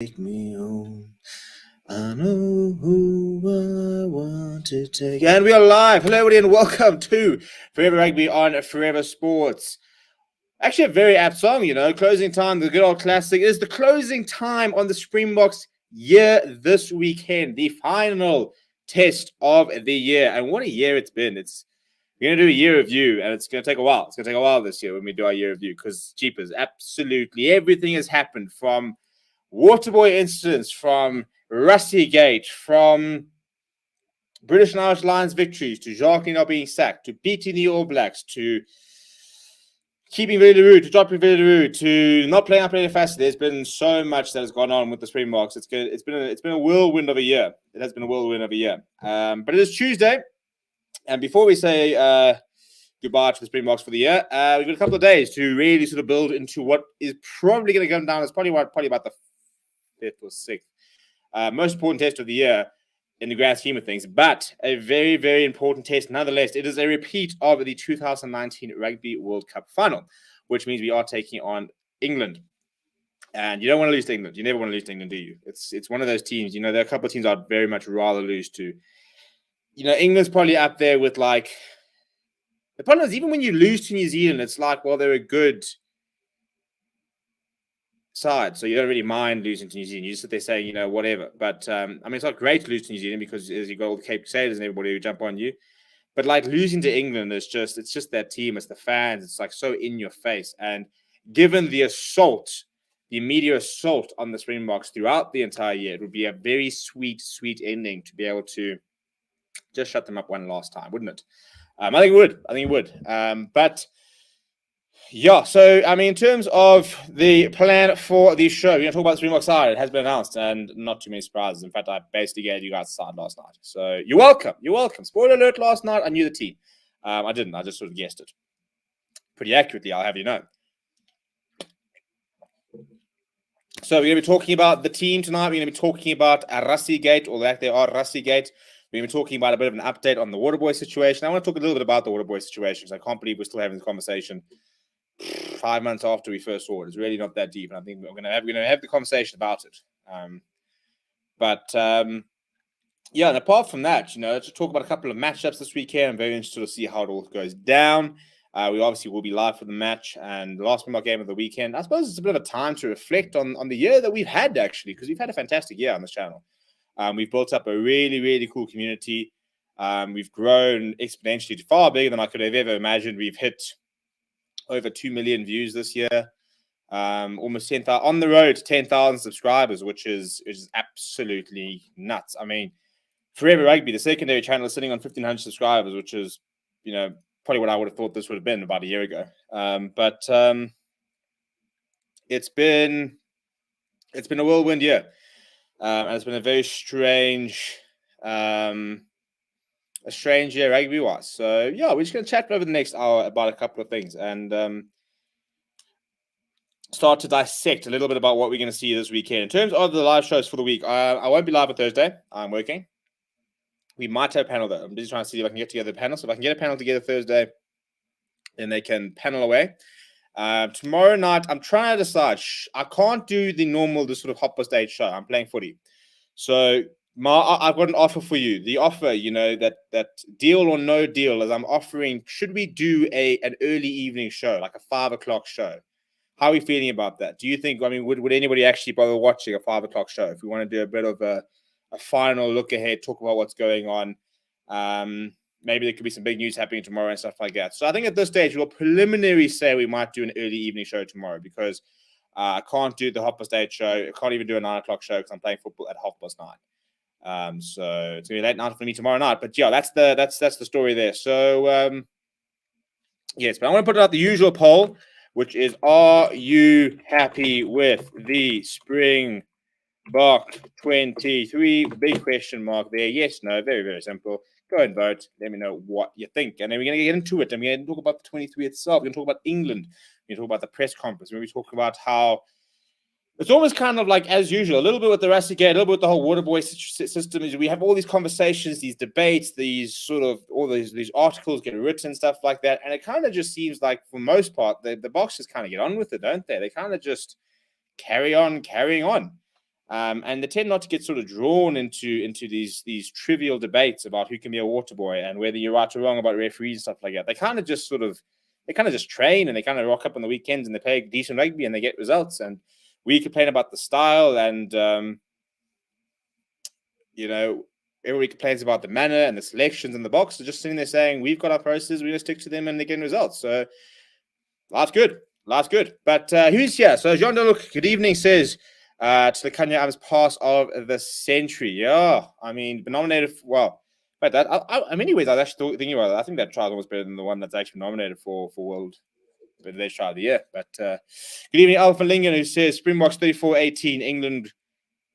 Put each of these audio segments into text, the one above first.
Take me home. I know who I want to take. And we are live. Hello, everybody, and welcome to Forever Rugby on Forever Sports. Actually, a very apt song, Closing time, the good old classic. It is the closing time on the Springboks year this weekend, the final test of the year. And what a year it's been. We're going to do a year review, and it's going to take a while. It's going to take a while this year when we do our year review because, jeepers, absolutely everything has happened from Waterboy incidents, from Rusty Gate, from British and Irish Lions victories, to Jacques not being sacked, to beating the All Blacks, to keeping Villaroo, to dropping Villaroo, to not playing up any faster. There's been so much that has gone on with the Springboks. It's been a whirlwind of a year. It has been a whirlwind of a year. But it is Tuesday, and before we say goodbye to the Springboks for the year, we've got a couple of days to really sort of build into what is probably going to come down as probably about the fifth or sixth most important test of the year in the grand scheme of things, but a very, very important test nonetheless. It is a repeat of the 2019 Rugby World Cup final, which means we are taking on England. And you don't want to lose to England. You never want to lose to England, do you? It's one of those teams, there are a couple of teams I'd very much rather lose to. England's probably up there with, like, the problem is even when you lose to New Zealand, it's like, well, they're a good side, so you don't really mind losing to New Zealand. You just sit there saying, whatever. But it's not great to lose to New Zealand because as you got all the Cape Crusaders and everybody who jump on you. But like losing to England is it's just that team, it's the fans, it's like so in your face. And given the assault, the media assault on the Springboks throughout the entire year, it would be a very sweet, sweet ending to be able to just shut them up one last time, wouldn't it? I think it would. But yeah, so, in terms of the plan for the show, we're going to talk about the Springbok side. It has been announced, and not too many surprises. In fact, I basically gave you guys the side last night. So, you're welcome. Spoiler alert, last night, I knew the team. I didn't. I just sort of guessed it. Pretty accurately, I'll have you know. So, we're going to be talking about the team tonight. We're going to be talking about Rusty Gate, or like they are Rusty Gate. We're going to be talking about a bit of an update on the Waterboy situation. I want to talk a little bit about the Waterboy situation, because I can't believe we're still having this conversation 5 months after we first saw it. It's really not that deep, and I think we're gonna have the conversation about it. And apart from that, to talk about a couple of matchups this weekend. I'm very interested to see how it all goes down. We obviously will be live for the match and the last Springbok game of the weekend. I suppose it's a bit of a time to reflect on the year that we've had, actually, because we've had a fantastic year on this channel. We've built up a really, really cool community. We've grown exponentially far bigger than I could have ever imagined. We've hit over 2 million views this year, almost 10,000 on the road to 10,000 subscribers, which is absolutely nuts. Forever Rugby, the secondary channel, is sitting on 1,500 subscribers, which is, probably what I would have thought this would have been about a year ago. But it's been a whirlwind year, and it's been a very strange year rugby-wise. So, yeah, we're just going to chat over the next hour about a couple of things and start to dissect a little bit about what we're going to see this weekend. In terms of the live shows for the week, I won't be live on Thursday. I'm working. We might have a panel, though. I'm busy trying to see if I can get together a panel. So if I can get a panel together Thursday, then they can panel away. Tomorrow night, I'm trying to decide. I can't do the sort of hopper stage show. I'm playing footy. So I've got an offer for you. The offer, that deal or no deal, is I'm offering, should we do an early evening show, like a 5 o'clock show? How are we feeling about that? Do you think, would anybody actually bother watching a 5 o'clock show if we want to do a bit of a final look ahead, talk about what's going on? Maybe there could be some big news happening tomorrow and stuff like that. So I think at this stage, we'll preliminarally say we might do an early evening show tomorrow because I can't do the hopper stage show. I can't even do a 9 o'clock show because I'm playing football at 9:30. So it's gonna be late night for me tomorrow night. But yeah, that's the story there. So yes, but I want to put out the usual poll, which is: are you happy with the Springbok 23? Big question mark there. Yes, no, very, very simple. Go and vote. Let me know what you think. And then we're going to get into it. And we're going to talk about the 23 itself. We're going to talk about England. We're going to talk about the press conference. We're going to talk about how it's almost kind of like, as usual, a little bit with the Rusty Gate, a little bit with the whole Waterboy system. Is we have all these conversations, these debates, these sort of all these articles get written, stuff like that. And it kind of just seems like, for the most part, the Boxers kind of get on with it, don't they? They kind of just carrying on. And they tend not to get sort of drawn into these trivial debates about who can be a water boy and whether you're right or wrong about referees and stuff like that. They kind of just train and they kind of rock up on the weekends and they play decent rugby and they get results. And we complain about the style and everybody complains about the manner and the selections and the box. They're just sitting there saying, we've got our processes, we're going to stick to them and they're getting results. So life's good. But who's here? So Jean Deluc, good evening, says to the Kenya Arms pass of the century. Yeah, I mean, been nominated but that I anyways, I was actually thinking about it. I think that trial was better than the one that's actually nominated for World Village Trial of the Year. But good evening, Alpha Lingen, who says Springboks 34-18, England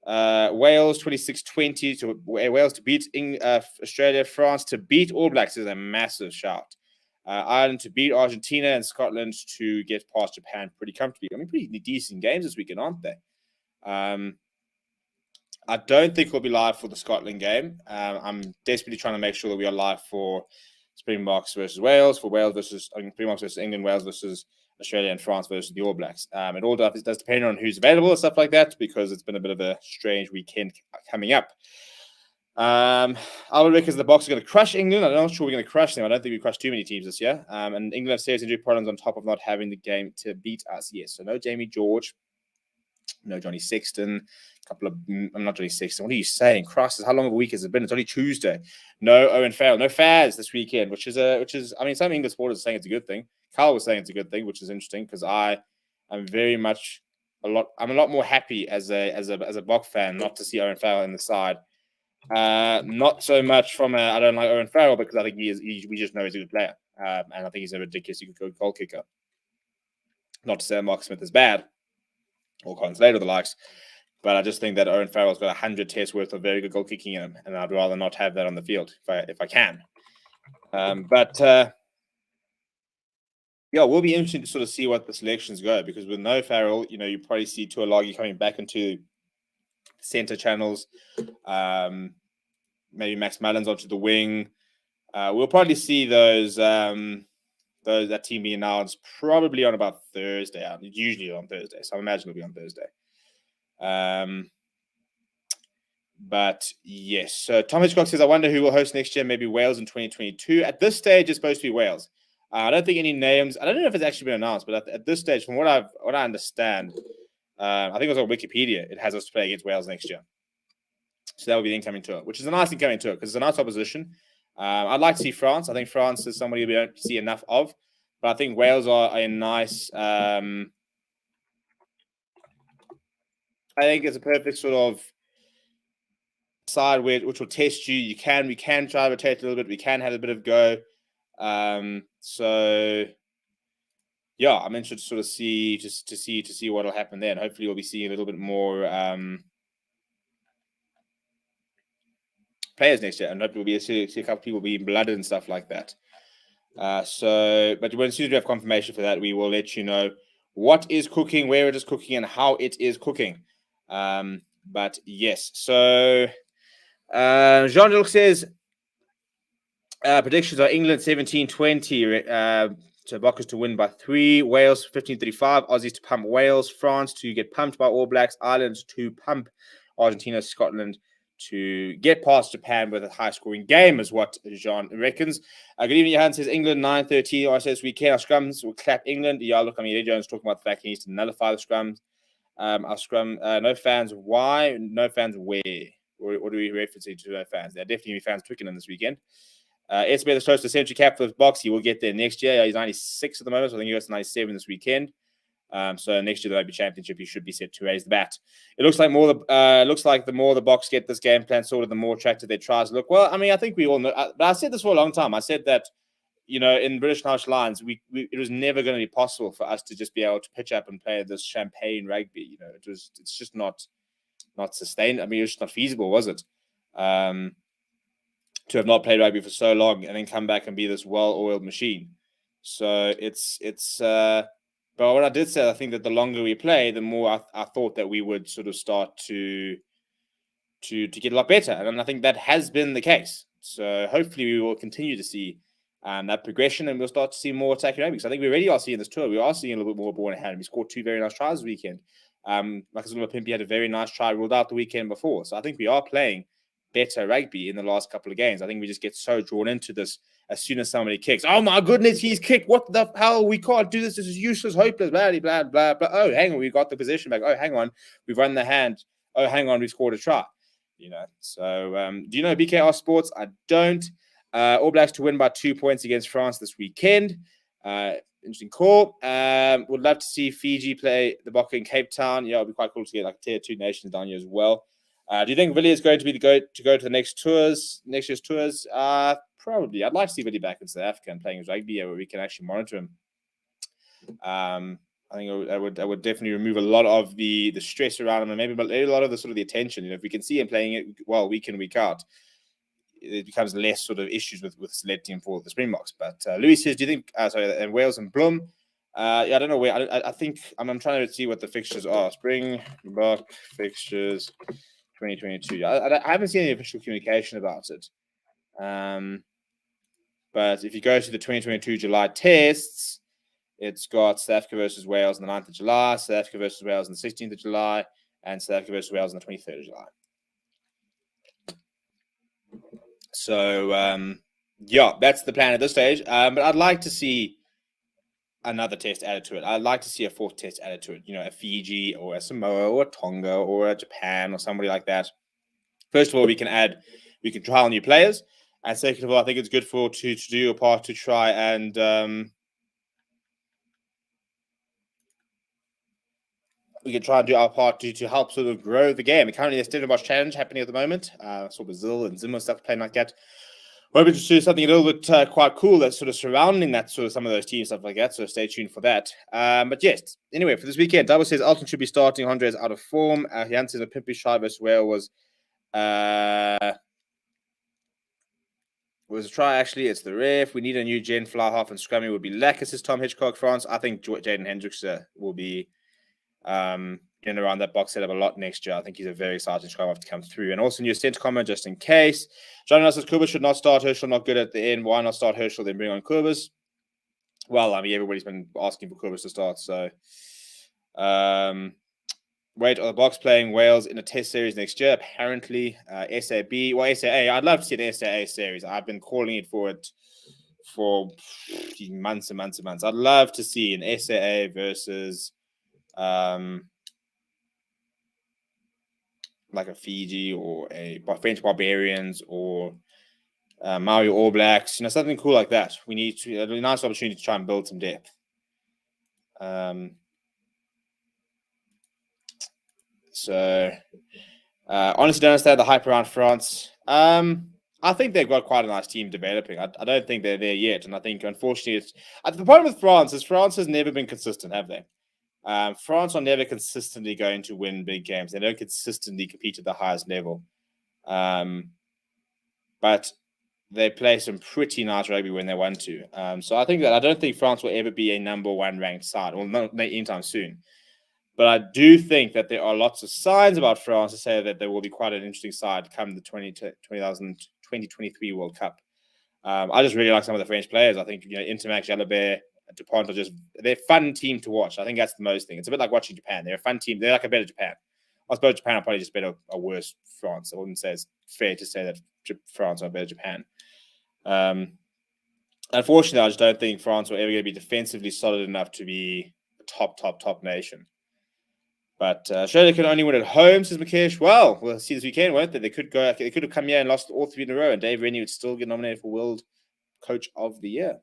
Wales 26-20 to Wales to beat Australia, France to beat All Blacks is a massive shout. Ireland to beat Argentina and Scotland to get past Japan pretty comfortably. I mean, pretty decent games this weekend, aren't they? I don't think we'll be live for the Scotland game. I'm desperately trying to make sure that we are live for Springboks versus Wales, Springboks versus England, Wales versus Australia, and France versus the All Blacks. It all does depend on who's available and stuff like that, because it's been a bit of a strange weekend coming up. Albert reckons the Boks are going to crush England. I'm not sure we're going to crush them. I don't think we crushed too many teams this year. And England have serious injury problems on top of not having the game to beat us. Yes, so no Jamie George, no Johnny Sexton, I'm not Johnny Sexton. What are you saying? Christ, how long of a week has it been? It's only Tuesday. No Owen Farrell, no Faz this weekend, which is I mean, some English supporters are saying it's a good thing. Carl was saying it's a good thing, which is interesting because I'm a lot more happy as a Bok fan not to see Owen Farrell in the side. Not so much from I don't like Owen Farrell because I think we just know he's a good player, and I think he's a ridiculously good goal kicker. Not to say Mark Smith is bad or Colin Slade or the likes, but I just think that Owen Farrell's got 100 tests worth of very good goal kicking in him, and I'd rather not have that on the field if I can. Yeah, we'll be interesting to sort of see what the selections go, because with no Farrell, you probably see Tuolagi coming back into center channels. Maybe Max Mullins onto the wing. We'll probably see that team being announced probably on about Thursday. Usually on Thursday, so I imagine it'll be on Thursday. But yes, so Tom Hitchcock says, I wonder who will host next year. Maybe Wales in 2022. At this stage, it's supposed to be Wales. I don't think any names. I don't know if it's actually been announced, but at this stage, from what I understand, I think it was on Wikipedia. It has us to play against Wales next year. So that will be the incoming tour, which is a nice incoming tour because it's a nice opposition. I'd like to see France. I think France is somebody we don't see enough of, but I think Wales are a nice. I think it's a perfect sort of side which will test you. We can try to rotate a little bit. We can have a bit of go. So yeah, I'm interested to sort of see what will happen there, and hopefully we'll be seeing a little bit more players next year, and hopefully we'll be see a couple of people being blooded and stuff like that. But as soon as we have confirmation for that, we will let you know what is cooking, where it is cooking, and how it is cooking. But yes, so Jean-Luc says predictions are England 17-20, to Bokkers to win by 3, Wales 15-35, Aussies to pump Wales, France to get pumped by All Blacks, Ireland to pump Argentina, Scotland to get past Japan with a high-scoring game, is what Jean reckons. Good evening, Johan says England 9-13. I says we can. Our scrums will clap England. Yeah, look, I mean, Eddie Jones talking about the fact he needs to nullify the scrums. Our scrum, no fans. Why? No fans where? What are we referencing to no fans? There are definitely fans Twickenham this weekend. SB is close to century cap for the Boks. He will get there next year. He's 96 at the moment, so I think he goes to 97 this weekend. So next year the Rugby Championship, he should be set to raise the bat. It looks like the more the Boks get this game plan sorted, the more attractive their tries look. Well, I mean, I think we all know. But I said this for a long time. I said that in British National Lions, it was never going to be possible for us to just be able to pitch up and play this champagne rugby. It's just not sustained. I mean, it's just not feasible, was it? To have not played rugby for so long and then come back and be this well-oiled machine. So but what I did say, I think that the longer we play, the more I thought that we would sort of start to get a lot better. And I think that has been the case. So hopefully we will continue to see that progression, and we'll start to see more attacking rugby. Because I think we already are seeing this tour. We are seeing a little bit more ball in hand. We scored 2 very nice tries this weekend. Marcus Pimpy had a very nice try ruled out the weekend before. So I think we are playing better rugby in the last couple of games. I think we just get so drawn into this as soon as somebody kicks. Oh my goodness, he's kicked. What the hell? We can't do this. This is useless, hopeless, blah, blah, blah, blah. Oh, hang on, we got the position back. Oh, hang on, we've run the hand. Oh, hang on, we scored a try. So do you know BKR Sports? I don't. All Blacks to win by 2 points against France this weekend. Interesting call. Would love to see Fiji play the Bokke in Cape Town. Yeah, it'd be quite cool to get like tier 2 nations down here as well. Do you think Willie is going to be the go to the next year's tours? Probably. I'd like to see Willie back in South Africa and playing his rugby where we can actually monitor him. I think I would definitely remove a lot of the stress around him and maybe a lot of the sort of the attention. If we can see him playing it well week in, week out, it becomes less sort of issues with selecting for the Springboks. But Louis says, do you think and Wales and Bloem? I don't know where. I think I'm trying to see what the fixtures are. Springbok fixtures 2022. I haven't seen any official communication about it. But if you go to the 2022 July tests, it's got South Africa versus Wales on the 9th of July, South Africa versus Wales on the 16th of July, and South Africa versus Wales on the 23rd of July. So, yeah, that's the plan at this stage. But I'd like to see another test added to it. I'd like to see a 4th test added to it. A Fiji or a Samoa or a Tonga or a Japan or somebody like that. First of all, we can trial new players. And second of all, I think it's good to do a part to try and we can try and do our part to help sort of grow the game. Currently, there's still a much challenge happening at the moment. I saw Brazil and Zimmer stuff playing like that. We're going to do something a little bit quite cool that's sort of surrounding that sort of some of those teams, stuff like that. So stay tuned for that. But yes, anyway, for this weekend, Double says Alton should be starting. Andre is out of form. Jan says a Pimpy shy versus Wales was a try. Actually, it's the ref. We need a new gen fly half and scrummy would be legacies. Tom Hitchcock, France. I think Jaden Hendricks will be in around that box setup a lot next year. I think he's a very exciting scrum half to come through. And also new centre comment just in case. John says Kubus should not start. Herschel not good at the end. Why not start Herschel then bring on Kubus? Well, I mean, everybody's been asking for Kubus to start. So, wait, are the Boks playing Wales in a test series next year? Apparently, SAB. Well, SAA. I'd love to see an SAA series. I've been calling it for months and months and months. I'd love to see an SAA versus like a Fiji or a French Barbarians or Maori All Blacks, something cool like that. We need a nice opportunity to try and build some depth. So honestly, don't understand the hype around France. I think they've got quite a nice team developing. I don't think they're there yet, and I think unfortunately, the problem with France is France has never been consistent, have they? France are never consistently going to win big games. They don't consistently compete at the highest level. But they play some pretty nice rugby when they want to. So I don't think France will ever be a number 1 ranked side, or not anytime soon. But I do think that there are lots of signs about France to say that there will be quite an interesting side come the 2023 World Cup. I just really like some of the French players. I think, Intermac, Jalabert, DuPont are they're a fun team to watch. I think that's the most thing. It's a bit like watching Japan. They're a fun team. They're like a better Japan. I suppose Japan are probably just better or worse France. I wouldn't say it's fair to say that France are better Japan. Unfortunately, I just don't think France will ever going to be defensively solid enough to be a top nation. But Australia can only win at home, says Mukesh. Well, we'll see this weekend, won't they? They could have come here and lost all 3 in a row, and Dave Rennie would still get nominated for World Coach of the Year.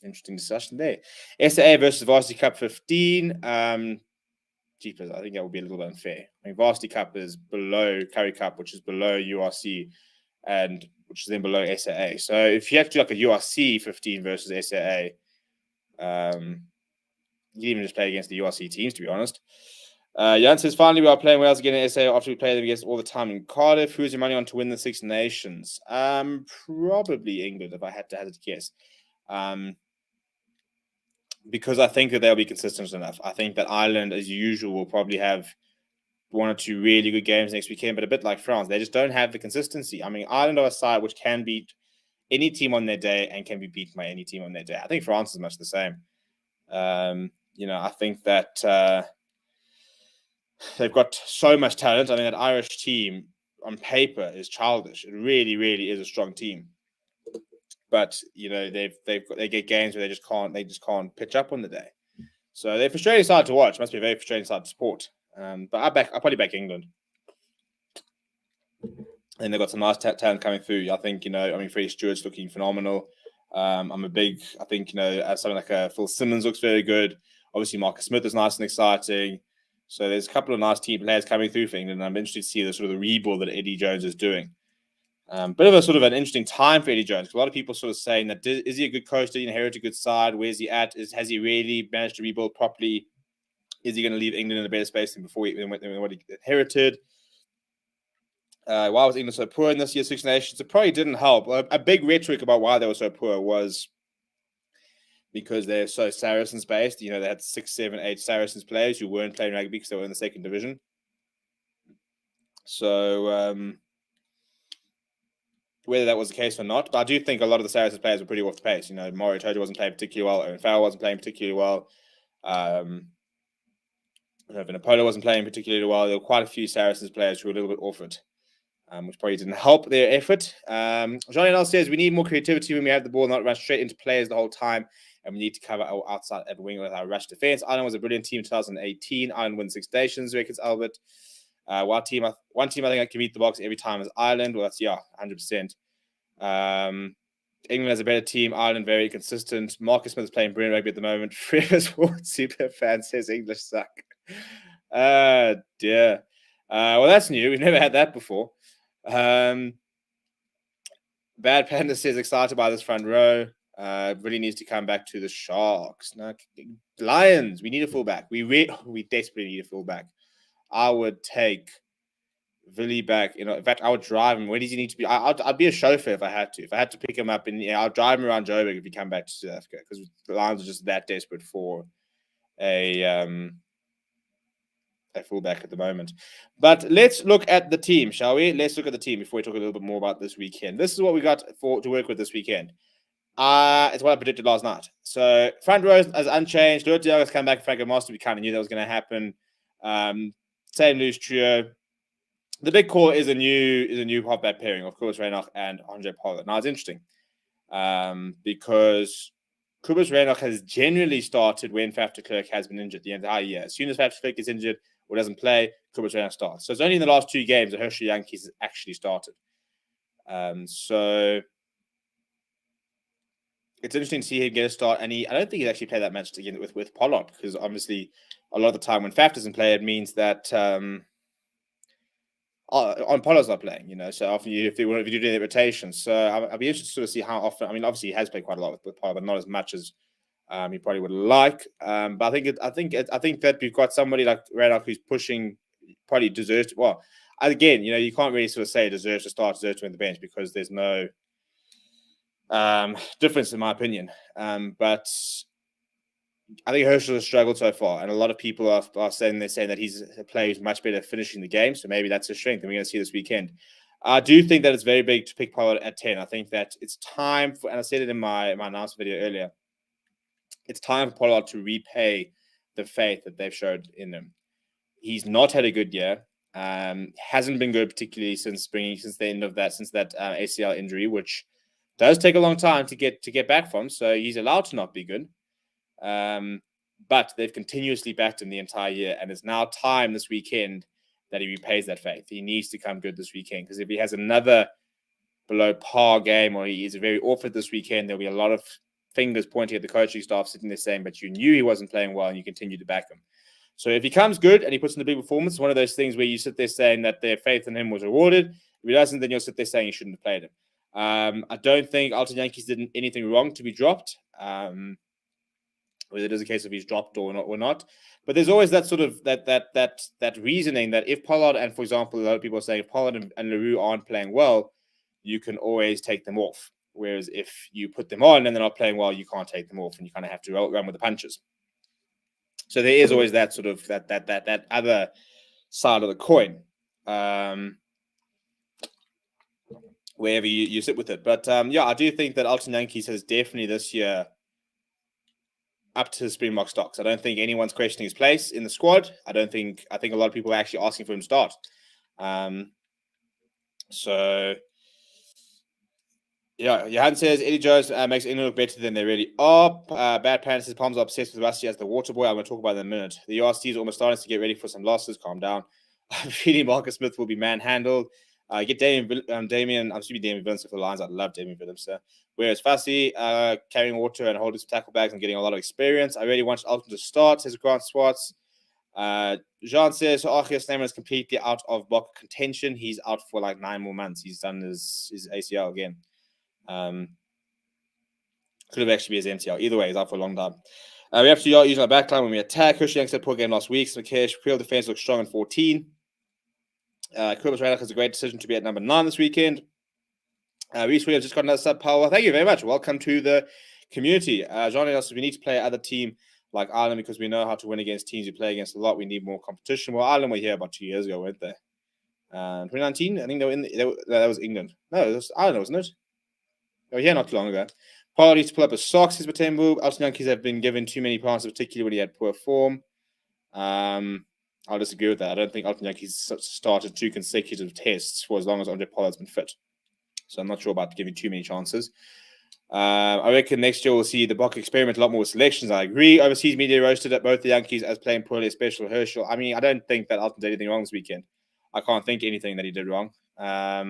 Interesting discussion there. SAA versus Varsity Cup 15. Jeepers, I think that would be a little bit unfair. I mean, Varsity Cup is below Curry Cup, which is below URC, and which is then below SAA. So if you have to do like a URC 15 versus SAA, you even just play against the URC teams, to be honest. Jan says, finally, we are playing Wales again in SA after we play them against all the time in Cardiff. Who's your money on to win the Six Nations? Probably England, if I had to hazard a guess. Because I think that they'll be consistent enough. I think that Ireland, as usual, will probably have 1 or 2 really good games next weekend, but a bit like France, they just don't have the consistency. I mean, Ireland are a side which can beat any team on their day and can be beaten by any team on their day. I think France is much the same. I think that they've got so much talent. I mean, that Irish team on paper is childish. It really, really is a strong team. But they get games where they just can't pitch up on the day. So they're frustrating side to watch. Must be a very frustrating side to support. But I'll probably back England. And they've got some nice talent coming through. I think Freddie Stewart's looking phenomenal. I think something like Phil Simmons looks very good. Obviously, Marcus Smith is nice and exciting. So there's a couple of nice team players coming through for England. And I'm interested to see the sort of the rebuild that Eddie Jones is doing. Bit of a sort of an interesting time for Eddie Jones. A lot of people sort of saying that is he a good coach? Did he inherit a good side? Where's he at? Has he really managed to rebuild properly? Is he going to leave England in a better space than before what he inherited? Why was England so poor in this year's Six Nations? It probably didn't help. A big rhetoric about why they were so poor was because they're so Saracens based. They had 6, 7, 8 Saracens players who weren't playing rugby because they were in the second division. So whether that was the case or not, but I do think a lot of the Saracens players were pretty off the pace. Mario Tojo wasn't playing particularly well. Owen Farrell wasn't playing particularly well. Vinapola wasn't playing particularly well. There were quite a few Saracens players who were a little bit off it. Which probably didn't help their effort. Johnny L says we need more creativity when we have the ball, not run straight into players the whole time, and we need to cover our outside at wing with our rush defense. Ireland was a brilliant team in 2018. Ireland won 6 nations, records Albert. One team I think I can beat the box every time is Ireland. Well, that's 100%. England has a better team. Ireland very consistent. Marcus Smith is playing brilliant rugby at the moment. Forever Sports super fan says English suck. Dear. Well, that's new. We've never had that before. Bad Panda says excited by this front row. Really needs to come back to the Sharks. No, Lions. We need a fullback. We desperately need a fullback. I would take Villy back. In fact, I would drive him. Where does he need to be? I'd be a chauffeur if I had to. If I had to pick him up, and I'll drive him around Joburg if he come back to South Africa because the Lions are just that desperate for a fullback at the moment. But let's look at the team, shall we? Let's look at the team before we talk a little bit more about this weekend. This is what we got to work with this weekend. It's what I predicted last night. So front row is unchanged. Lourdes Diago's come back. Franco Master, we kind of knew that was going to happen. Same loose trio. The big core is a new halfback pairing, of course, Reinach and Andre Pollard. Now it's interesting because Kobus Reinach has generally started when Faf de Klerk has been injured the entire year. As soon as Faf de Klerk is injured or doesn't play, Kobus Reinach starts. So it's only in the last 2 games that Herschel Yankees has actually started. So it's interesting to see him get a start. And I don't think he's actually played that match again with Pollard because obviously a lot of the time when Faf doesn't play, it means that on Pollard's not playing, so often if you do the rotations. So I'll be interested to sort of see how often. I mean, obviously he has played quite a lot with Pollard, but not as much as he probably would like. But I think that we've got somebody like Reinach who's pushing, probably deserves. Well, again, you can't really sort of say deserves to start, deserves to win the bench because there's no difference in my opinion. But I think Herschel has struggled so far, and a lot of people are saying that he's a player who's much better at finishing the game. So maybe that's a strength, and we're going to see this weekend. I do think that it's very big to pick Pollard at 10. I think that it's time for, and I said it in my announcement video earlier, it's time for Pollard to repay the faith that they've showed in him. He's not had a good year. Hasn't been good, particularly since that ACL injury, which does take a long time to get back from. So he's allowed to not be good. But they've continuously backed him the entire year, and it's now time this weekend that he repays that faith. He needs to come good this weekend because if he has another below par game or he is very awful this weekend, there'll be a lot of fingers pointing at the coaching staff sitting there saying, but you knew he wasn't playing well and you continue to back him. So if he comes good and he puts in a big performance, it's one of those things where you sit there saying that their faith in him was rewarded. If he doesn't, then you'll sit there saying you shouldn't have played him. I don't think Alton Yankees did anything wrong to be dropped. Whether it is a case of he's dropped or not. But there's always that sort of that reasoning that if Pollard and, for example, a lot of people are saying if Pollard and Leroux aren't playing well, you can always take them off. Whereas if you put them on and they're not playing well, you can't take them off, and you kind of have to run with the punches. So there is always that sort of that other side of the coin, wherever you sit with it. But I do think that Alton Yankees has definitely this year up to Springbok stocks. I don't think anyone's questioning his place in the squad. I think a lot of people are actually asking for him to start. So yeah, Johan says Eddie Jones makes England look better than they really are. Bad Pan says Palms are obsessed with Rusty as the water boy. I'm going to talk about that in a minute. The URC is almost starting to get ready for some losses. Calm down. I'm feeling Marcus Smith will be manhandled. Get Damien. I'm assuming Damien Vincent for the Lions. I love Damien Vincent. Whereas Fassi carrying water and holding some tackle bags and getting a lot of experience. I really want Alton to start, says Grant Swartz. Jean says Archie Snyman is completely out of block contention. He's out for like 9 more months. He's done his ACL again. Could have actually been his MCL. Either way, he's out for a long time. We have to start using our backline when we attack. Christian Young said poor game last week. So Creel defense looks strong in 14. Kubas Reinach has a great decision to be at number 9 this weekend. Reese Williams just got another sub power. Thank you very much. Welcome to the community. John says we need to play other team like Ireland because we know how to win against teams we play against a lot. We need more competition. Well, Ireland were here about 2 years ago, weren't they? 2019, I think they were that was England. No, it was Ireland, wasn't it? Oh, yeah, not too long ago. Paul needs to pull up his socks, says Batembu. Alton Yankees have been given too many chances, particularly when he had poor form. I'll disagree with that. I don't think Alton Yankees started 2 consecutive tests for as long as Andre Pollard's been fit. So I'm not sure about giving too many chances. I reckon next year we'll see the Bok experiment a lot more with selections. I agree. Overseas media roasted at both the Yankees as playing poorly, especially Herschel. I mean, I don't think that Alton did anything wrong this weekend. I can't think anything that he did wrong. I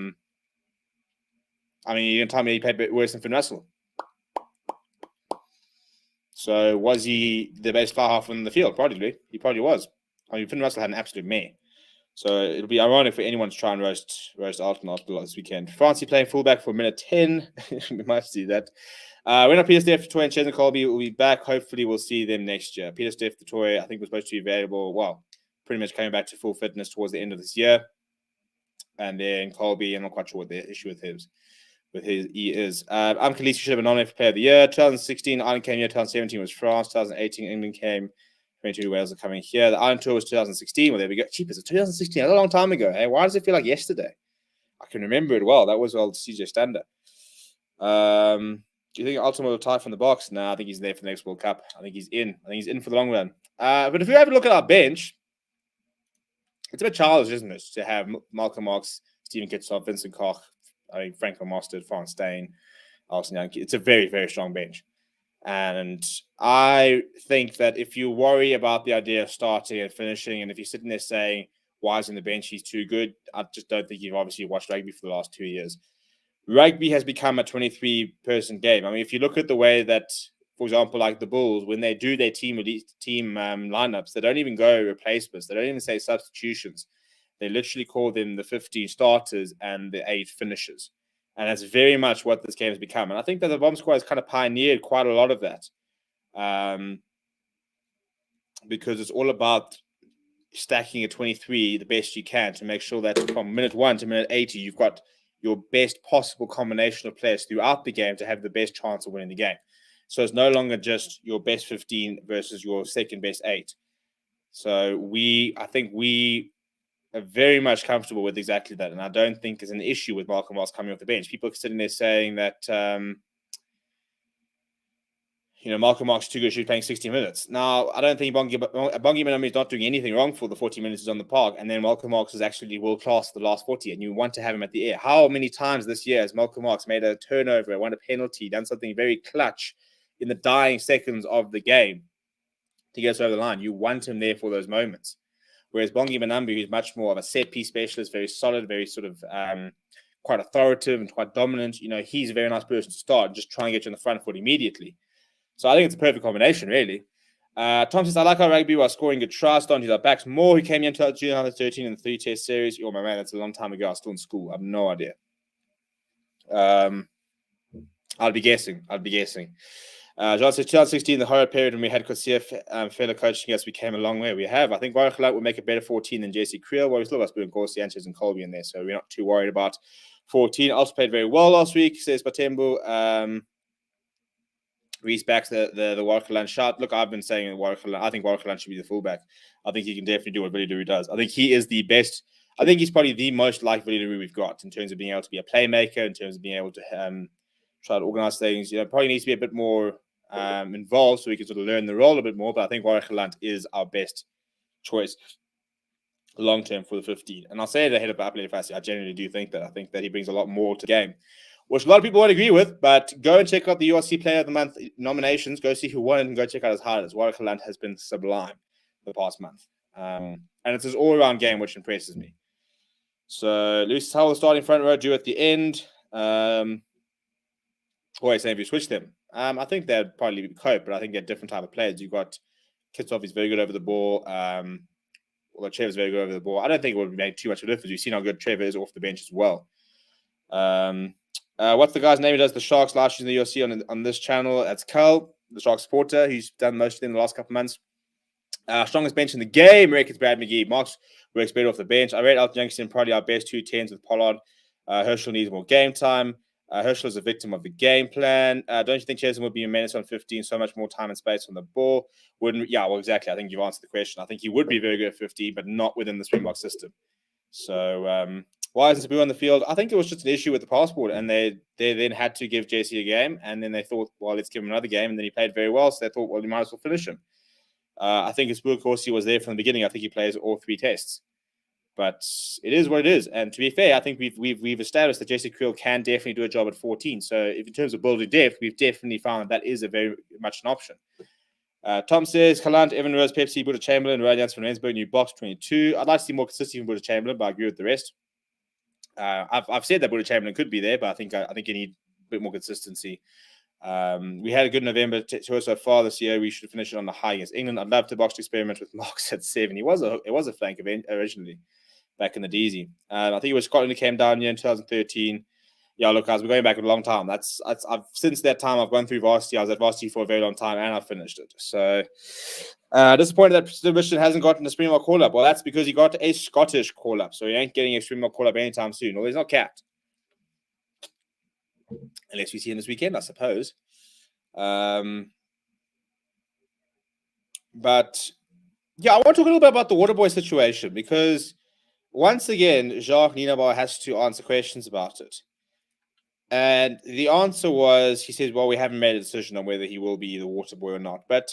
mean, you can tell me he played a bit worse than Finn Russell. So was he the best fly half in the field? Probably. He probably was. I mean, Finn Russell had an absolute mare. So it'll be ironic for anyone to try and roast Alton this weekend. Francie playing fullback for minute 10. We might see that. We're not Peter Steph, Toy, and Chen and Colby will be back. Hopefully we'll see them next year. Peter Steph, the Toy, I think was supposed to be available. Well, pretty much coming back to full fitness towards the end of this year. And then Colby, I'm not quite sure what the issue with his is. I'm Khaleesi should have been nominated for Player of the Year. 2016, Ireland came here. 2017 was France. 2018, England came. 22 Wales are coming here. The Ireland Tour was 2016. Well, there we go. Cheapest. 2016. That's a long time ago. Hey, why does it feel like yesterday? I can remember it well. That was old CJ Stander. Do you think Alton will tie from the box? No, I think he's there for the next World Cup. I think he's in. I think he's in for the long run. But if you have a look at our bench, it's a bit childish, isn't it, to have Malcolm Marx, Stephen Kitsoff, Vincent Koch, Franco Mostert, Franz Steyn, Alton Yankee. It's a very, very strong bench. And I think that if you worry about the idea of starting and finishing, and if you're sitting there saying, why is on the bench, he's too good, I just don't think you've obviously watched rugby for the last 2 years. Rugby has become a 23-person game. I mean, if you look at the way that, for example, like the Bulls, when they do their team lineups, they don't even go replacements. They don't even say substitutions. They literally call them the 15 starters and the 8 finishers. And that's very much what this game has become. And I think that the Bomb Squad has kind of pioneered quite a lot of that. Because it's all about stacking a 23 the best you can to make sure that from minute 1 to minute 80, you've got your best possible combination of players throughout the game to have the best chance of winning the game. So it's no longer just your best 15 versus your second best 8. So I think we are very much comfortable with exactly that. And I don't think there's an issue with Malcolm Marx coming off the bench. People are sitting there saying that, Malcolm Marx is too good, she's playing 60 minutes. Now, I don't think Bongi Manami is not doing anything wrong for the 40 minutes he's on the park. And then Malcolm Marx is actually world-class the last 40, and you want to have him at the air. How many times this year has Malcolm Marx made a turnover, won a penalty, done something very clutch in the dying seconds of the game to get us over the line? You want him there for those moments. Whereas Bongi Manambi, who's much more of a set-piece specialist, very solid, very sort of quite authoritative and quite dominant, he's a very nice person to start and just try and get you on the front foot immediately. So I think it's a perfect combination, really. Tom says, I like our rugby while scoring good tries. Don, he's our backs more. He came in 2013 in the 3-test series. Oh, my man, that's a long time ago. I was still in school. I have no idea. I'll be guessing. John says, 2016, the horror period when we had Kosia fellow coaching us, we came a long way. We have. I think Warwick will make a better 14 than JC Creel. Well, we still got Spoon, Gorsi, Sanchez, and Colby in there, so we're not too worried about 14. Also played very well last week, says Batembu. Reese backs the Warwick shot. Look, I've been saying I think Warwick should be the fullback. I think he can definitely do what Billy Duru does. I think he is the best. I think he's probably the most like Billy Duru we've got in terms of being able to be a playmaker, in terms of being able to try to organize things. Probably needs to be a bit more involved so we can sort of learn the role a bit more. But I think Warwick Gelant is our best choice long term for the 15. And I'll say it ahead of Apple Fassi. I genuinely do think that. I think that he brings a lot more to the game, which a lot of people won't agree with. But go and check out the URC Player of the Month nominations. Go see who won and go check out his highlights. Warwick Gelant has been sublime the past month. And it's his all-around game, which impresses me. So Lucius Howell starting front row, due at the end. Always saying if you switch them. I think they'd probably cope, but I think they're different type of players. You've got Kitsov, he's very good over the ball. Although Trevor's very good over the ball. I don't think it would make too much of a difference. You've seen how good Trevor is off the bench as well. What's the guy's name who does the Sharks live streams in the UFC on this channel? That's Carl, the Sharks supporter. He's done most of them in the last couple of months. Strongest bench in the game, reckons Brad McGee. Marks works better off the bench. I rate Elton Youngstown probably our best 2 10s with Pollard. Herschel needs more game time. Herschel is a victim of the game plan. Don't you think Chesson would be a menace on 15? So much more time and space on the ball. Yeah, well, exactly. I think you've answered the question. I think he would be very good at 15, but not within the Springbok system. So why isn't Sabu on the field? I think it was just an issue with the passport, and they then had to give JC a game, and then they thought, well, let's give him another game, and then he played very well, so they thought, well, we might as well finish him. I think Sabu, of course, he was there from the beginning. I think he plays all 3 tests. But it is what it is. And to be fair, I think we've established that Jesse Creel can definitely do a job at 14. So if in terms of building depth, we've definitely found that is a very much an option. Tom says, Gelant, Evan Rose, Pepsi, Buddha Chamberlain, Radiance from Rensburg, new box 22. I'd like to see more consistency from Buddha Chamberlain, but I agree with the rest. I've said that Buddha Chamberlain could be there, but I think you need a bit more consistency. We had a good November tour so far this year. We should finish it on the high against England. I'd love to box to experiment with Marks at 7. It was a flank event originally. Back in the DZ. I think it was Scotland who came down here in 2013. Yeah, look, guys, we're going back a long time. Since that time, I've gone through varsity. I was at varsity for a very long time, and I finished it. So, disappointed that Division hasn't gotten a Springbok call-up. Well, that's because he got a Scottish call-up, so he ain't getting a Springbok call-up anytime soon. Well, he's not capped. Unless we see him this weekend, I suppose. But, yeah, I want to talk a little bit about the Waterboy situation, because once again, Jacques Nienaber has to answer questions about it. And the answer was, he says, well, we haven't made a decision on whether he will be the Waterboy or not. But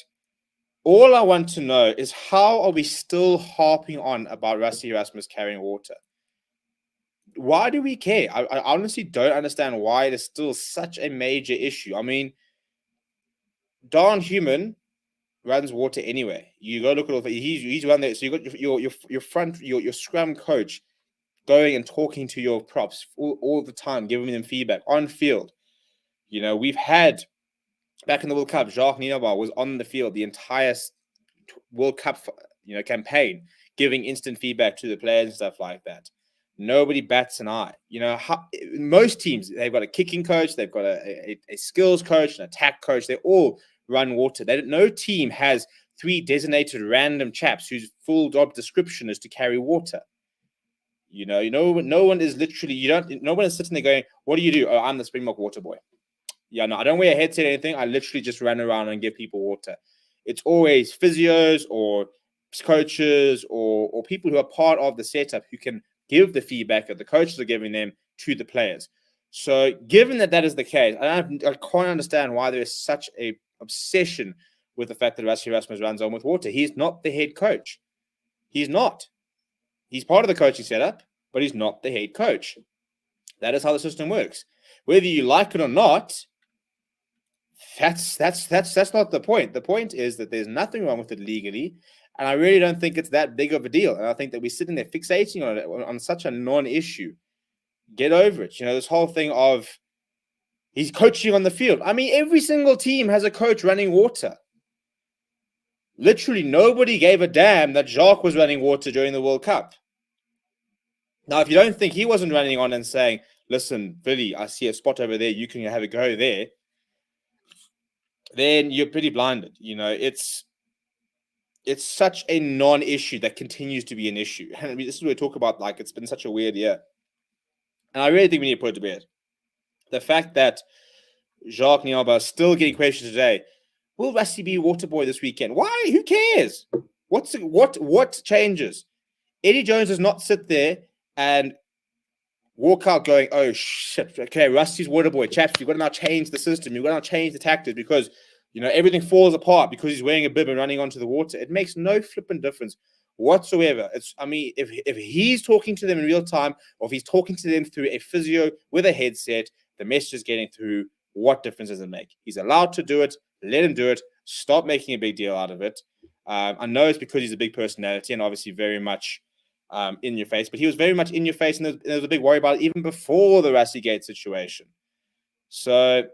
all I want to know is, how are we still harping on about Rassie Erasmus carrying water? Why do we care? I honestly don't understand why it is still such a major issue. I mean, Don Human runs water anyway. You go look at all. He's run there. So you got your scrum coach going and talking to your props all the time, giving them feedback on field. You know, we've had back in the World Cup, Jacques Nienaber was on the field the entire World Cup, campaign, giving instant feedback to the players and stuff like that. Nobody bats an eye. Most teams, they've got a kicking coach, they've got a skills coach, an attack coach. They all run water. No team has 3 designated random chaps whose full job description is to carry water. No one is literally, no one is sitting there going, what do you do? Oh, I'm the Springbok water boy. Yeah, no, I don't wear a headset or anything. I literally just run around and give people water. It's always physios or coaches or people who are part of the setup who can give the feedback that the coaches are giving them to the players. So given that is the case, I can't understand why there is such a obsession with the fact that Rassie Erasmus runs on with water. He's not the head coach. He's not. He's part of the coaching setup, but he's not the head coach. That is how the system works. Whether you like it or not, that's not the point. The point is that there's nothing wrong with it legally, and I really don't think it's that big of a deal. And I think that we're sitting there fixating on it on such a non-issue. Get over it. This whole thing of he's coaching on the field. I mean, every single team has a coach running water. Literally nobody gave a damn that Jacques was running water during the World Cup. Now, if you don't think he wasn't running on and saying, listen, Billy, I see a spot over there, you can have a go there, then you're pretty blinded. It's such a non-issue that continues to be an issue. And this is what we talk about, like, it's been such a weird year. And I really think we need to put it to bed. The fact that Jacques Nienaber is still getting questions today, will Rassie be Waterboy this weekend? Why? Who cares? What changes? Eddie Jones does not sit there and walk out going, oh, shit, okay, Rusty's Waterboy. Chaps, you've got to now change the system. You've got to now change the tactics because everything falls apart because he's wearing a bib and running onto the water. It makes no flipping difference whatsoever. If he's talking to them in real time, or if he's talking to them through a physio with a headset, the message is getting through. What difference does it make? He's allowed to do it. Let him do it. Stop making a big deal out of it. I know it's because he's a big personality and obviously very much in your face, but he was very much in your face, and there was a big worry about it even before the Russygate situation. So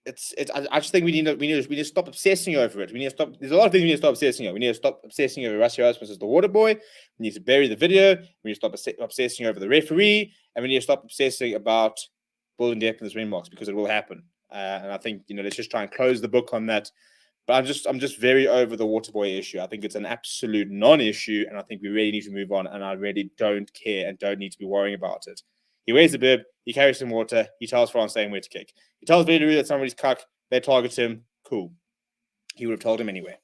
I just think we need to stop obsessing over it. We need to stop. There's a lot of things we need to stop obsessing over. We need to stop obsessing over Rassie Erasmus as the water boy. We need to bury the video. We need to stop obsessing over the referee, and we need to stop obsessing about building depth in the Springboks, because it will happen. And I think let's just try and close the book on that. But I'm just very over the water boy issue. I think it's an absolute non-issue, and I think we really need to move on. And I really don't care and don't need to be worrying about it. He wears the bib. He carries some water. He tells France saying where to kick. He tells Valerie that somebody's cuck. They target him. Cool. He would have told him anyway.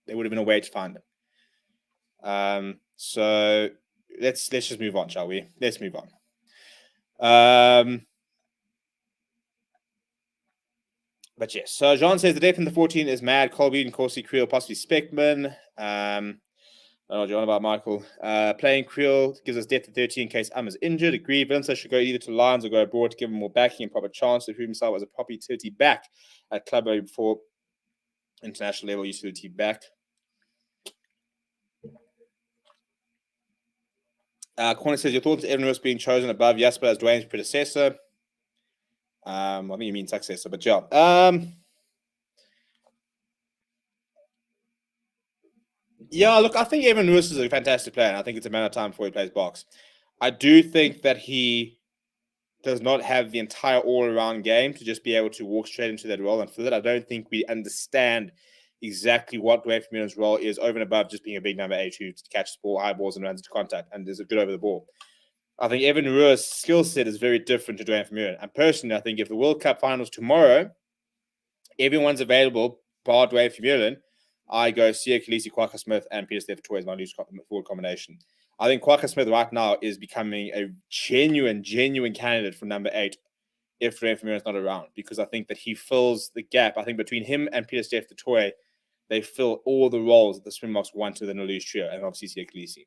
There would have been a way to find him. So let's just move on, shall we? Let's move on. But yes, so Jean says the depth in the 14 is mad. Colby and Corsi, Creel, possibly Speckman. I don't know what you're on about, Michael. Playing Creel gives us depth at 13 in case is injured. Agree. Vincent should go either to Lions or go abroad to give him more backing and proper chance to prove himself as a proper utility back at club before international level utility back. Corner says your thoughts on Evan Lewis being chosen above Jasper as Dwayne's predecessor. I think you mean successor, but yeah. Yeah, look, I think Evan Lewis is a fantastic player, and I think it's a matter of time before he plays box. I do think that he does not have the entire all-around game to just be able to walk straight into that role and fill it. I don't think we understand exactly what Dwayne Vermeulen's role is over and above just being a big number 8 who catches the ball, high balls, and runs into contact, and is good over the ball. I think Evan Lewis' skill set is very different to Dwayne Vermeulen. And personally, I think if the World Cup finals tomorrow, everyone's available, bar Dwayne Vermeulen, I go Sia Khaleesi, Kwaka Smith, and Peter Steph Toy as my loose forward combination. I think Kwaka Smith right now is becoming a genuine candidate for number 8 if Dwayne Vermeulen is not around, because I think that he fills the gap. I think between him and Peter Steph Toy, they fill all the roles that the Springboks want within a loose trio, and obviously Sia Khaleesi.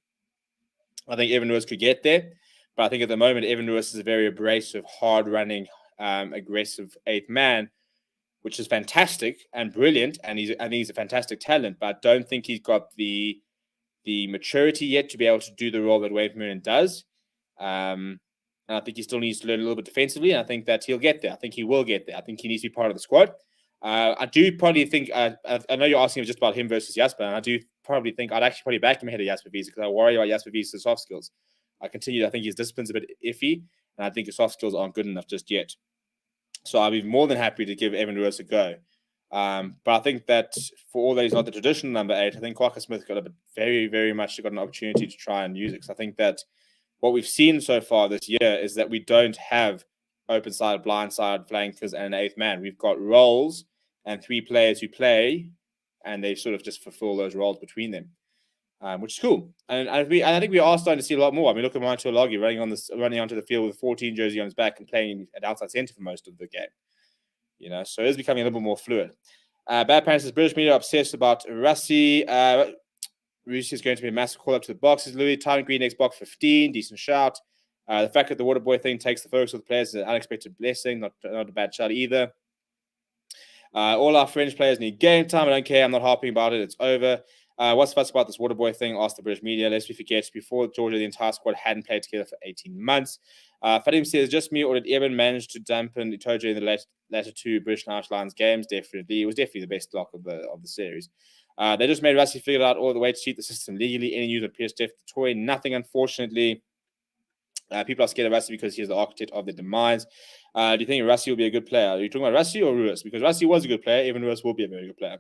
I think Evan Lewis could get there, but I think at the moment, Evan Lewis is a very abrasive, hard-running, aggressive 8th man, which is fantastic and brilliant, and he's a fantastic talent, but I don't think he's got the maturity yet to be able to do the role that Dwayne Vermeulen does. And I think he still needs to learn a little bit defensively, and I think that he'll get there. I think he will get there. I think he needs to be part of the squad. I do probably think, I know you're asking just about him versus Jasper, and I do probably think I'd actually probably back him ahead of Jasper Wiese, because I worry about Jasper Wiese's soft skills. I think his discipline's a bit iffy, and I think his soft skills aren't good enough just yet. So I'd be more than happy to give Evan Lewis a go. But I think that for all that he's not the traditional number 8, I think Kwaka Smith got very, very much got an opportunity to try and use it. Because I think that what we've seen so far this year is that we don't have open side, blind side, flankers, and an 8th man. We've got roles and 3 players who play, and they sort of just fulfill those roles between them. Which is cool, and I think we are starting to see a lot more. I mean, look at Maito Logi running onto the field with a 14 jersey on his back and playing at outside centre for most of the game. So it's becoming a little bit more fluid. Bad Parents says British media are obsessed about Rassie. Rassie is going to be a massive call up to the boxes. Louis Tyron Green next box 15, decent shout. The fact that the water boy thing takes the focus of the players is an unexpected blessing, not a bad shout either. All our French players need game time. I don't care. I'm not harping about it. It's over. What's the fuss about this water boy thing? Asked the British media. Lest we forget, before Georgia, the entire squad hadn't played together for 18 months. Fadim says, just me, or did Evan manage to dampen Itoje in the latter 2 British and Irish Lions games? Definitely. It was definitely the best block of the series. They just made Rassie figure out all the way to cheat the system legally. Any news of Pierce Jeff Toy? Nothing, unfortunately. People are scared of Rassie because he's the architect of the demise. Do you think Rassie will be a good player? Are you talking about Rassie or Ruiz? Because Rassie was a good player. Even Ruiz will be a very good player.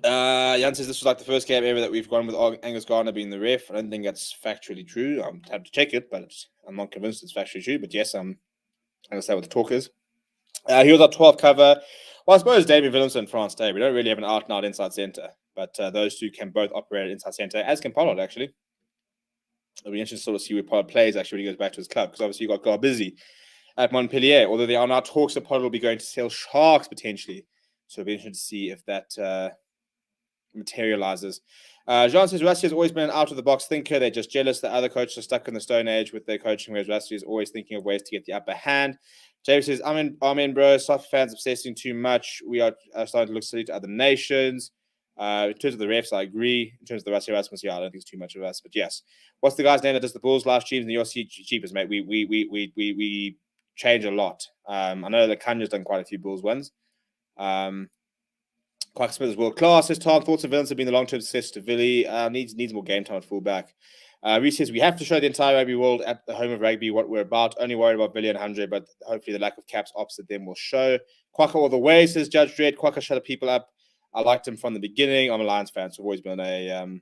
Jan says this was like the first game ever that we've gone with Angus Gardner being the ref. I don't think that's factually true. I'm have to check it, but I'm not convinced it's factually true. But yes, I'm going to say what the talk is. He was our 12 cover. Well, I suppose David Williamson and France Day. We don't really have an out-and-out inside centre, but those two can both operate inside centre, as can Pollard, actually. It'll be interesting to sort of see where Pollard plays, actually, when he goes back to his club, because obviously you've got Garbizzi at Montpellier, although there are now talks that Potter will be going to sell Sharks potentially. So it'll be interesting to see if that materializes. Jean says Rassi has always been an out-of-the-box thinker. They're just jealous that other coaches are stuck in the Stone Age with their coaching, whereas Rassi is always thinking of ways to get the upper hand. James says, I'm in, bro. Soccer fans obsessing too much. We are starting to look silly to other nations. In terms of the refs, I agree. In terms of the Rassi Erasmus, I don't think it's too much of us. But yes, what's the guy's name that does the Bulls live streams and your cheapest, mate? We change a lot. I know that Kanya's done quite a few Bulls ones. Quack Smith is world class. His Tom thoughts and villains have been the long-term success to Villy. Needs more game time at fullback. Reese says we have to show the entire rugby world at the home of rugby what we're about. Only worried about Villy and 100, but hopefully the lack of caps opposite them will show. Quacker all the way, says Judge Dredd. Quacker shut the people up. I liked him from the beginning. I'm a Lions fan, so I've always been a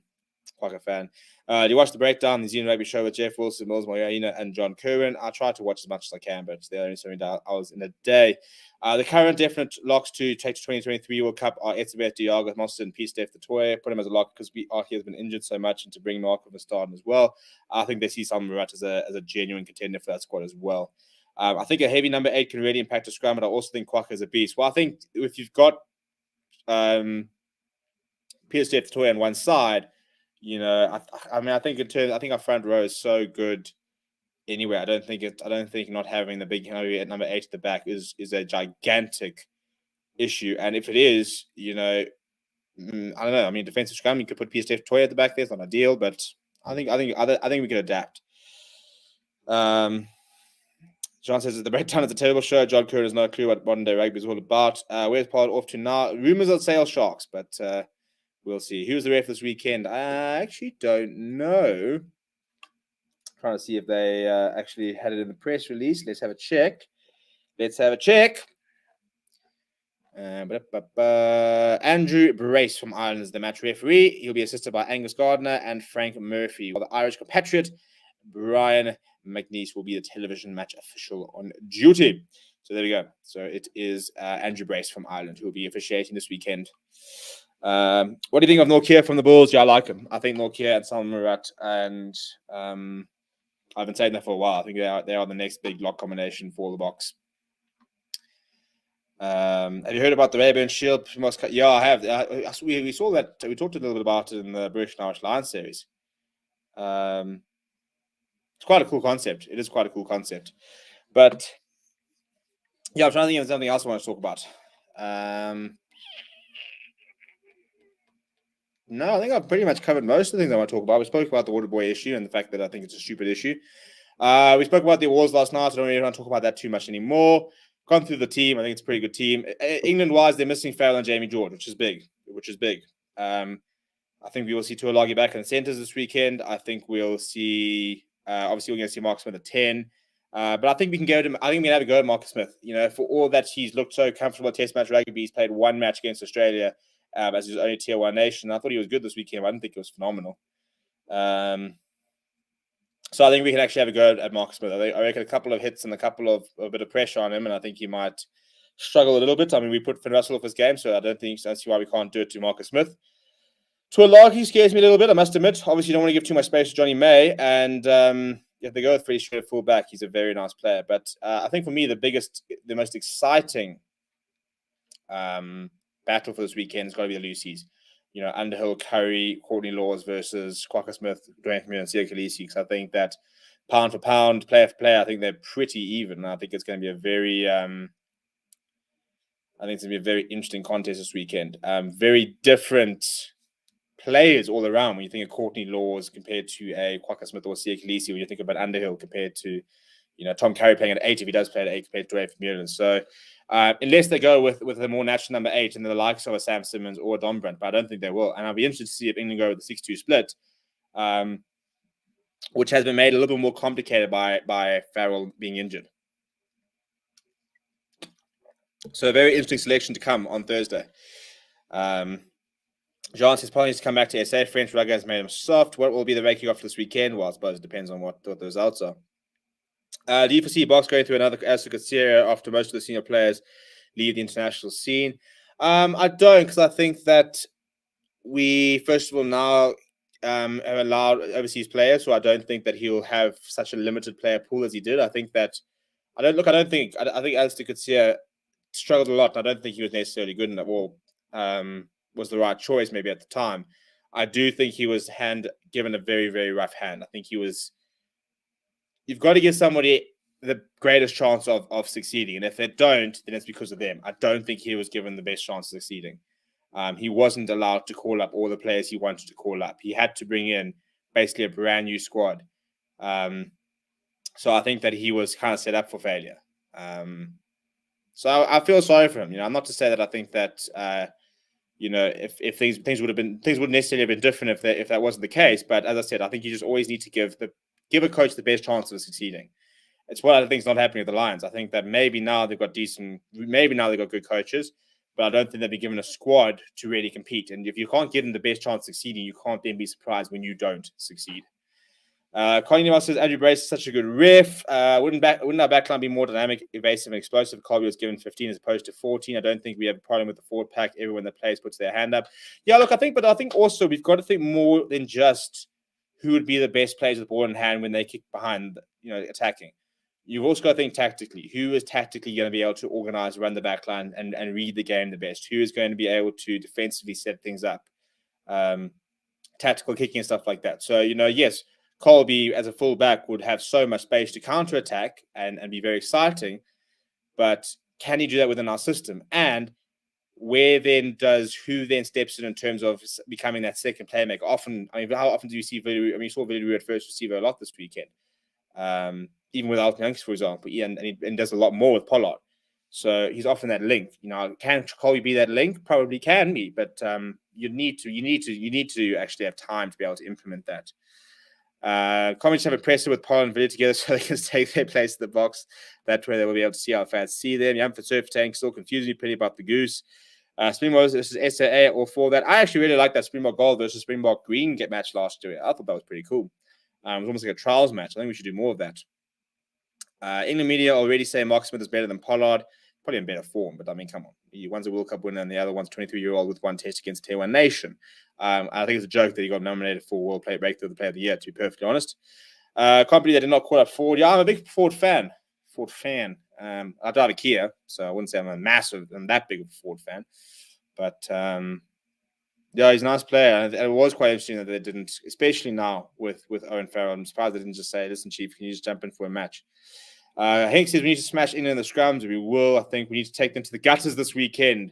Quacker fan. Do you watch the breakdown, the New Zealand Rugby show with Jeff Wilson, Mills Moyana, and John Kerwin? I try to watch as much as I can, but there are only so many hours in a day. The current definite locks to take to 2023 World Cup are Etzebeth, Diago, Monson, and P. Steph Toy. Put him as a lock because Archie has been injured so much, and to bring Mark of a start as well. I think they see Sam Murat as a genuine contender for that squad as well. I think a heavy number 8 can really impact a scrum, but I also think Quacker is a beast. Well, I think if you've got Peter Steph Toy on one side, you know, I think our front row is so good. Anyway, I don't think not having the big Henry at number 8 at the back is a gigantic issue. And if it is, you know, I don't know. I mean, defensive scrum, you could put Steph Toy at the back there. It's not ideal, but I think we could adapt. John says the breakdown is a terrible show. John Kerr has no clue what modern day rugby is all about. Where's Pollard off to now? Rumors of sale Sharks, but we'll see. Who's the ref this weekend? I actually don't know. Trying to see if they actually had it in the press release. Let's have a check. Andrew Brace from Ireland is the match referee. He'll be assisted by Angus Gardner and Frank Murphy, while the Irish compatriot Brian McNeese will be the television match official on duty. So there we go. So it is Andrew Brace from Ireland who will be officiating this weekend. What do you think of Norkia from the Bulls? Yeah, I like him. I think Norkia and Sam Murat, and I've been saying that for a while. I think they are the next big lock combination for the box. Have you heard about the Rayburn Shield? Yeah, I have. We saw that. We talked a little bit about it in the British and Irish Lions series. It's quite a cool concept. It is quite a cool concept. But yeah, I'm trying to think of something else I want to talk about. No, I think I've pretty much covered most of the things I want to talk about. We spoke about the Waterboy issue and the fact that I think it's a stupid issue. We spoke about the awards last night. I don't really want to talk about that too much anymore. Gone through the team. I think it's a pretty good team. England-wise, they're missing Farrell and Jamie George, which is big. I think we will see Tuolagi back in the centres this weekend. I think we'll see. Obviously, we're going to see Mark Smith at 10. But I think we can go to. I think we can have a go at Marcus Smith. You know, for all that he's looked so comfortable at Test match rugby, he's played one match against Australia as his only Tier 1 nation. I thought he was good this weekend. But I didn't think it was phenomenal. So I think we can actually have a go at Marcus Smith. I reckon a couple of hits and a bit of pressure on him, and I think he might struggle a little bit. I mean, we put Finn Russell off his game, so I don't see why we can't do it to Marcus Smith. Tuolagi scares me a little bit, I must admit. Obviously, you don't want to give too much space to Johnny May, and if they go with Freddie Shred full back, he's a very nice player. But I think for me, the most exciting battle for this weekend has got to be the Lucy's. You know, Underhill, Curry, Courtney Laws versus Quacker Smith, Dwayne Camille, and Sia Khaleesi. Because I think that pound for pound, player for player, I think they're pretty even. I think it's going to be a very, interesting contest this weekend. Very different players all around. When you think of Courtney Laws compared to a Quacker Smith or Sia Khaleesi, when you think about Underhill compared to, you know, Tom Curry playing at 8, if he does play at 8 compared to Dwayne Camille. So. Unless they go with a more natural number 8 and the likes of a Sam Simmons or a Don Brandt, but I don't think they will. And I'll be interested to see if England go with the 6-2 split, which has been made a little bit more complicated by Farrell being injured. So a very interesting selection to come on Thursday. Jean says probably needs to come back to SA. French rugby has made him soft. What will be the ranking off this weekend? Well, I suppose it depends on what the results are. Do you foresee Box going through another Asuka Syria after most of the senior players leave the international scene? I don't, because I think that we, first of all, now have allowed overseas players, so I don't think that he'll have such a limited player pool as he did. I think that I think Alistair Coetzee struggled a lot. I don't think he was necessarily good enough, or was the right choice maybe at the time. I do think he was given a very, very rough hand. I think he was. You've got to give somebody the greatest chance of succeeding, and if they don't, then it's because of them. I don't think he was given the best chance of succeeding. He wasn't allowed to call up all the players he wanted to call up. He had to bring in basically a brand new squad. So I think that he was kind of set up for failure. So I feel sorry for him. I'm not to say that I think that if things wouldn't necessarily have been different if that wasn't the case. But as I said, I think you just always need to give a coach the best chance of succeeding. It's one of the things not happening with the Lions. I think that maybe now they've got good coaches, but I don't think they'll be given a squad to really compete. And if you can't give them the best chance of succeeding, you can't then be surprised when you don't succeed. Colin says Andrew Brace is such a good ref. Wouldn't our backline be more dynamic, evasive, and explosive? Colby was given 15 as opposed to 14. I don't think we have a problem with the forward pack. Everyone that plays puts their hand up. Yeah, look, I think also we've got to think more than just who would be the best players with the ball in hand when they kick behind, attacking. You've also got to think tactically. Who is tactically going to be able to organize, run the backline, and read the game the best? Who is going to be able to defensively set things up? Tactical kicking and stuff like that. So, yes, Colby as a fullback would have so much space to counterattack and be very exciting. But can he do that within our system? And who then steps in terms of becoming that second playmaker? How often do you see Villaroo? You saw Villaroo at first receiver a lot this weekend. Even with Alton Youngster, for example, and he does a lot more with Pollard. So he's often that link. Can Colby be that link? Probably can be, but you need to actually have time to be able to implement that. Comments have a presser with Pollard and Villa together so they can take their place in the box. That way they will be able to see how fans see them. Yum for Surf Tank still confusing me pretty about the goose. Springbok versus SAA or for that. I actually really like that Springbok gold versus Springbok green match last year. I thought that was pretty cool. It was almost like a trials match. I think we should do more of that. England media already say Mark Smith is better than Pollard. Probably in better form, but come on. One's a World Cup winner and the other one's 23-year-old with one test against Tier 1 nation. I think it's a joke that he got nominated for World Player Breakthrough, the Player of the Year, to be perfectly honest. Can't believe they did not call up Ford. Yeah, I'm a big Ford fan. I drive a Kia, so I wouldn't say I'm that big of a Ford fan. But yeah, he's a nice player. And it was quite interesting that they didn't, especially now with Owen Farrell. I'm surprised they didn't just say, listen, Chief, can you just jump in for a match? Hank says we need to smash England in the scrums. We will. I think we need to take them to the gutters this weekend.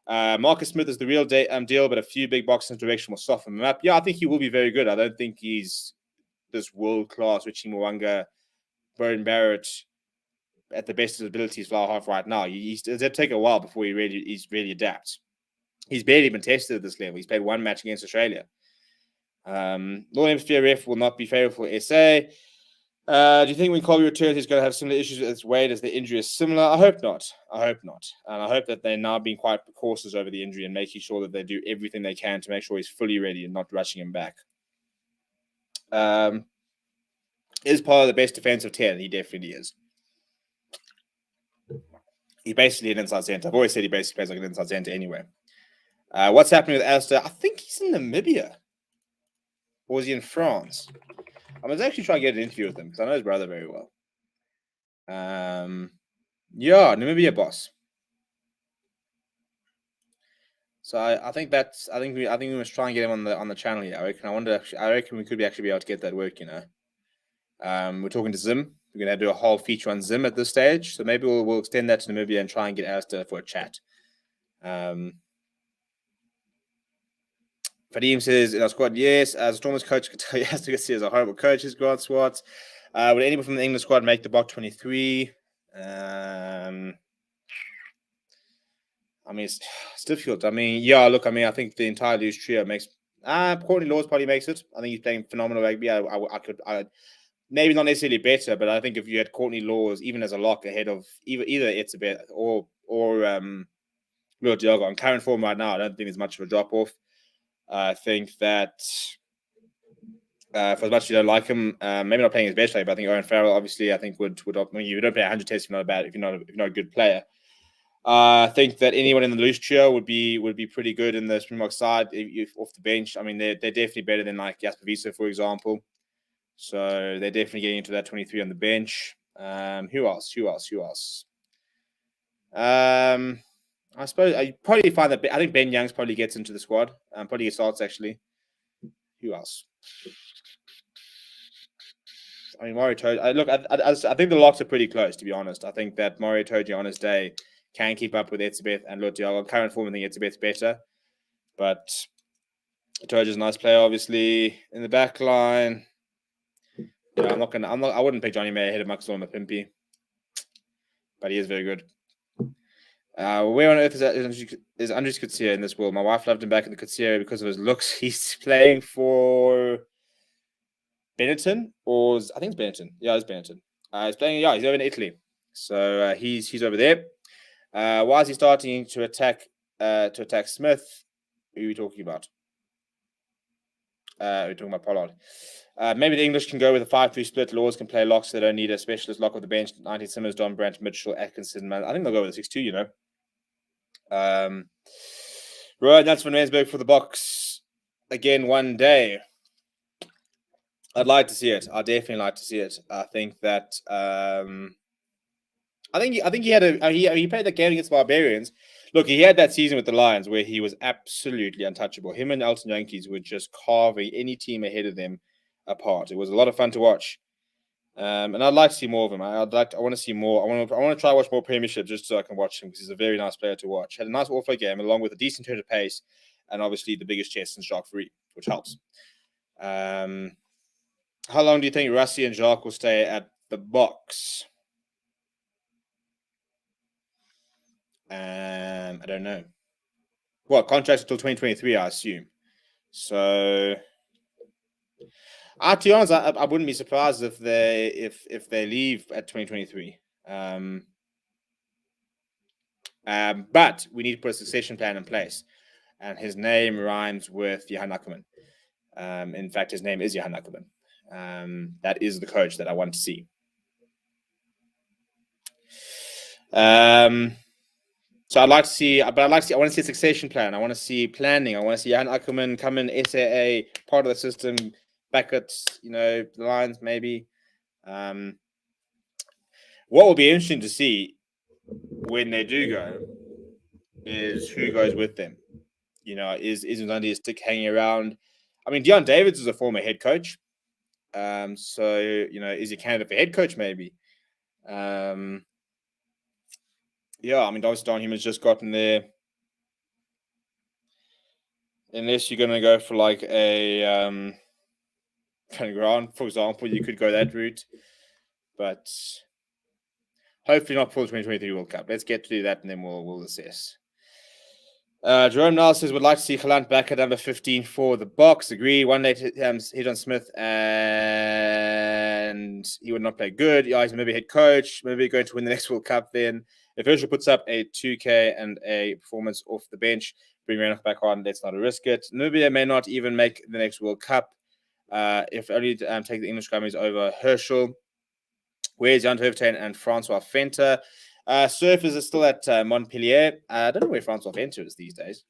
Marcus Smith is the real deal, but a few big boxes in direction will soften him up. Yeah, I think he will be very good. I don't think he's this world-class Richie Mwanga, Burton Barrett at the best of his abilities for our half right now. It'll take a while before he really adapts. He's barely been tested at this level. He's played one match against Australia. Northern Hemisphere ref will not be favourable for SA. Do you think when Colby returns, he's going to have similar issues with his weight as the injury is similar? I hope not. And I hope that they're now being quite cautious over the injury and making sure that they do everything they can to make sure he's fully ready and not rushing him back. Is Pollard the best defensive 10? He definitely is. He's basically an inside centre. I've always said he basically plays like an inside centre anyway. What's happening with Alistair? I think he's in Namibia. Or is he in France? I was actually trying to get an interview with him because I know his brother very well. Yeah, Namibia boss. So I think we must try and get him on the channel here. I reckon we could actually be able to get that work. We're talking to Zim. We're going to do a whole feature on Zim at this stage. So maybe we'll extend that to Namibia and try and get Alistair for a chat. Fadim says in our squad, yes, as a Stormers coach, could tell you has to see as a horrible coach. His Grant Swartz. Would anyone from the England squad make the Bok 23? It's difficult. Yeah, look, I think the entire loose trio makes. Courtney Laws probably makes it. I think he's playing phenomenal rugby. I could maybe not necessarily better, but I think if you had Courtney Laws even as a lock ahead of either Etzebeth or Real Diogo on current form right now, I don't think there's much of a drop off. I think that for as much as you don't like him, maybe not playing his best play, but I think Owen Farrell obviously would you don't play 100 tests if you're not a good player. I think that anyone in the loose trio would be pretty good in the Springbok side if off the bench. They're definitely better than like Jasper Wiese, for example. So they're definitely getting into that 23 on the bench. Who else? I suppose I probably find that I think Ben Youngs probably gets into the squad. Probably starts actually. Who else? I mean, Mario Toji. I think the locks are pretty close, to be honest. I think that Mario Toji on his day can keep up with Etzebeth and Lutiago. Current form, I think Etzebeth's better, but Toji's a nice player, obviously. In the back line, yeah, I wouldn't pick Johnny May ahead of Maxwell Mapimpi, but he is very good. Where on earth is Andres Kutsia in this world? My wife loved him back in the Kutsia because of his looks. He's playing for Benetton, I think it's Benetton. Yeah, it's Benetton. He's playing. Yeah, he's over in Italy. So he's over there. Why is he starting to attack Smith? Who are we talking about? We're talking about Pollard. Maybe the English can go with a 5-3 split. Lords can play locks. They don't need a specialist lock of the bench. 19 Simmers, Don Brandt, Mitchell, Atkinson. Man, I think they'll go with a 6-2. You know. Right, that's van Rensburg for the box again one day. I'd like to see it. I'd definitely like to see it. I think that I think he had he played that game against Barbarians. Look, he had that season with the Lions where he was absolutely untouchable. Him and Elton Yankees were just carving any team ahead of them apart. It was a lot of fun to watch. And I'd like to see more of him. I want to see more. I want to try to watch more Premierships just so I can watch him because he's a very nice player to watch. Had a nice all-play game along with a decent turn of pace and obviously the biggest chest in Jacques Free, which helps. How long do you think Rassie and Jacques will stay at the box? I don't know. Well, contracts until 2023, I assume. So, to be honest, I wouldn't be surprised if they leave at 2023. But we need to put a succession plan in place, and his name rhymes with Johan Ackermann. In fact, his name is Johan Ackermann. That is the coach that I want to see. So I want to see a succession plan. I want to see planning. I want to see Johan Ackermann come in, SAA, part of the system, back at the Lions maybe. What will be interesting to see when they do go is who goes with them. Is Mzandi a stick hanging around? I mean, Deon Davids is a former head coach. So is he a candidate for head coach maybe? Yeah, I mean, obviously Don Human's just gotten there. Unless you're going to go for like a kind of ground, for example, you could go that route. But hopefully not for the 2023 World Cup. Let's get to do that and then we'll assess. Jerome Niles says, would like to see Galant back at number 15 for the box. Agree. One day hit on Smith and he would not play good. Yeah, he's maybe head coach, maybe going to win the next World Cup then. If Herschel puts up a 2K and a performance off the bench, bring Renoff back on, let's not risk it. Namibia may not even make the next World Cup. If only take the English Grammys over Herschel. Where's Jan Verteen and Francois Venter? Surf is still at Montpellier. I don't know where Francois Venter is these days.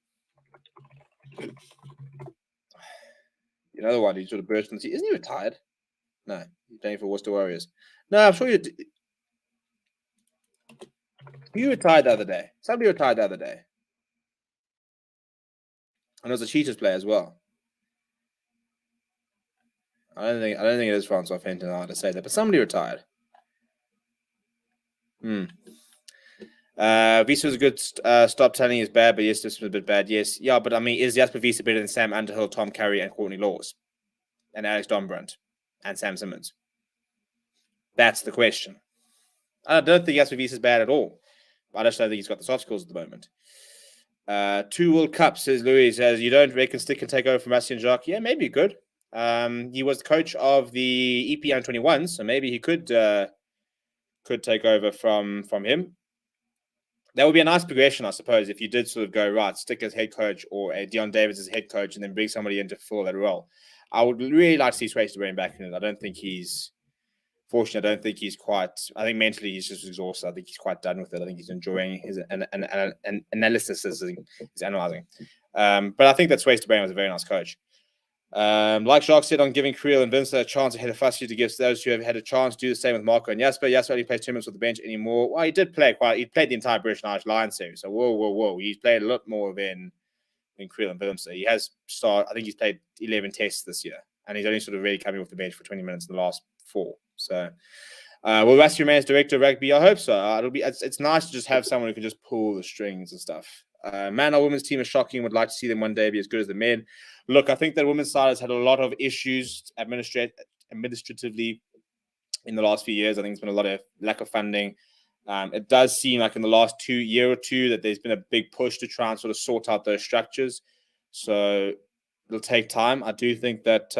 The one who sort of burst from the sea. Isn't he retired? No, he's playing for Worcester Warriors. No, I'm sure you retired the other day. Somebody retired the other day. And it was a Cheetahs player as well. I don't think it is Francois Fenton. I had to say that, but somebody retired. Visa was a good stop telling is bad, but yes, this was a bit bad. Yes, yeah, but I mean, is Jasper Visa better than Sam Underhill, Tom Curry, and Courtney Laws, and Alex Donbrandt, and Sam Simmons? That's the question. I don't think Jasper Visa is bad at all. I just don't think he's got the soft skills at the moment. 2 World Cups, says Louis. Says, you don't reckon Stick can take over from Rassie and Jacques? Yeah, maybe he could. He was the coach of the EP U21, so maybe he could take over from him. That would be a nice progression, I suppose, if you did sort of go, right, Stick as head coach or a Deon Davids as head coach and then bring somebody in to fill that role. I would really like to see Swayze bring back in it. I don't think he's quite, I think mentally he's just exhausted. I think he's quite done with it. I think he's enjoying his analysis as he's analyzing. But I think that Swayze was a very nice coach. Like Shark said on giving Creel and Vincent a chance ahead of Fussy to give those who have had a chance to do the same with Marco and Jasper. Jasper only plays 2 minutes with the bench anymore. Well, he did play he played the entire British and Irish Lions series. So whoa. He's played a lot more than Creel and Vincent. He has started, I think he's played 11 tests this year. And he's only sort of really coming off the bench for 20 minutes in the last 4. So will Rassi remain as director of rugby? I hope so. It's nice to just have someone who can just pull the strings and stuff. Man, our women's team is shocking. Would like to see them one day be as good as the men. Look, I think that women's side has had a lot of issues administratively in the last few years. I think there's been a lot of lack of funding. It does seem like in the last year or two that there's been a big push to try and sort of sort out those structures. So it'll take time. I do think that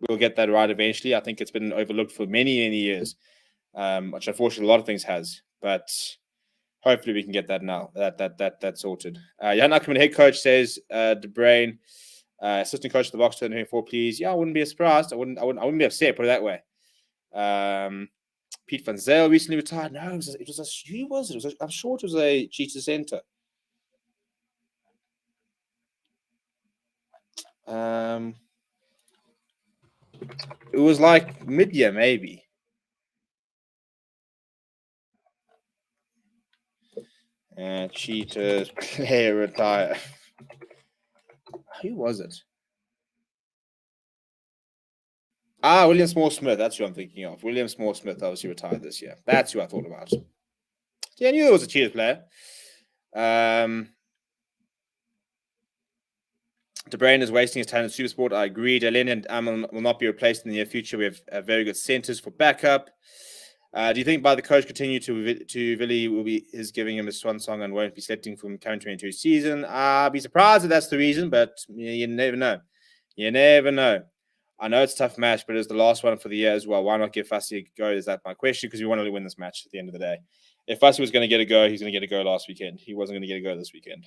we'll get that right eventually. I think it's been overlooked for many years, which unfortunately a lot of things has. But hopefully we can get that now. That sorted. Jan Ackerman, head coach, says De Bruyne, assistant coach of the Boks 2024, please. Yeah, I wouldn't be surprised. I wouldn't be upset. Put it that way. Pete van Zyl recently retired. No, I'm sure it was a Cheetah Center. It was like mid-year, maybe. Cheetahs player retire. Who was it? William Small-Smith. That's who I'm thinking of. William Small-Smith obviously retired this year. That's who I thought about. Yeah, I knew it was a Cheetahs player. De Bruyne is wasting his time in Supersport. I agree. Delaney and Amel will not be replaced in the near future. We have very good centers for backup. Do you think by the coach continue to Villy is giving him a swan song and won't be selecting from current 22 season? I'd be surprised if that's the reason, but you never know. You never know. I know it's a tough match, but it's the last one for the year as well. Why not give Fussy a go? Is that my question? Because we wanted to win this match at the end of the day. If Fussy was going to get a go, he's going to get a go last weekend. He wasn't going to get a go this weekend.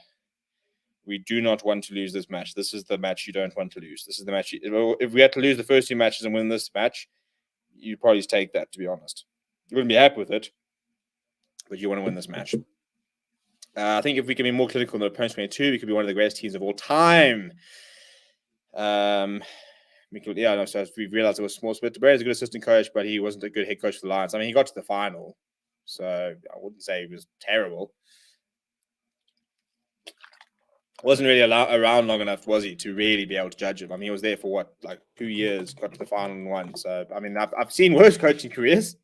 We do not want to lose this match. This is the match you don't want to lose. This is the match. If we had to lose the first 2 matches and win this match, you'd probably take that, to be honest. You wouldn't be happy with it, but you want to win this match. I think if we can be more clinical in the opponent 22, we could be one of the greatest teams of all time. So we've realized it was small. But De Bruyne is a good assistant coach, but he wasn't a good head coach for the Lions. I mean, he got to the final, so I wouldn't say he was terrible. Wasn't really around long enough, was he, to really be able to judge him? I mean, he was there for 2 years, got to the final and won. So, I mean, I've seen worse coaching careers.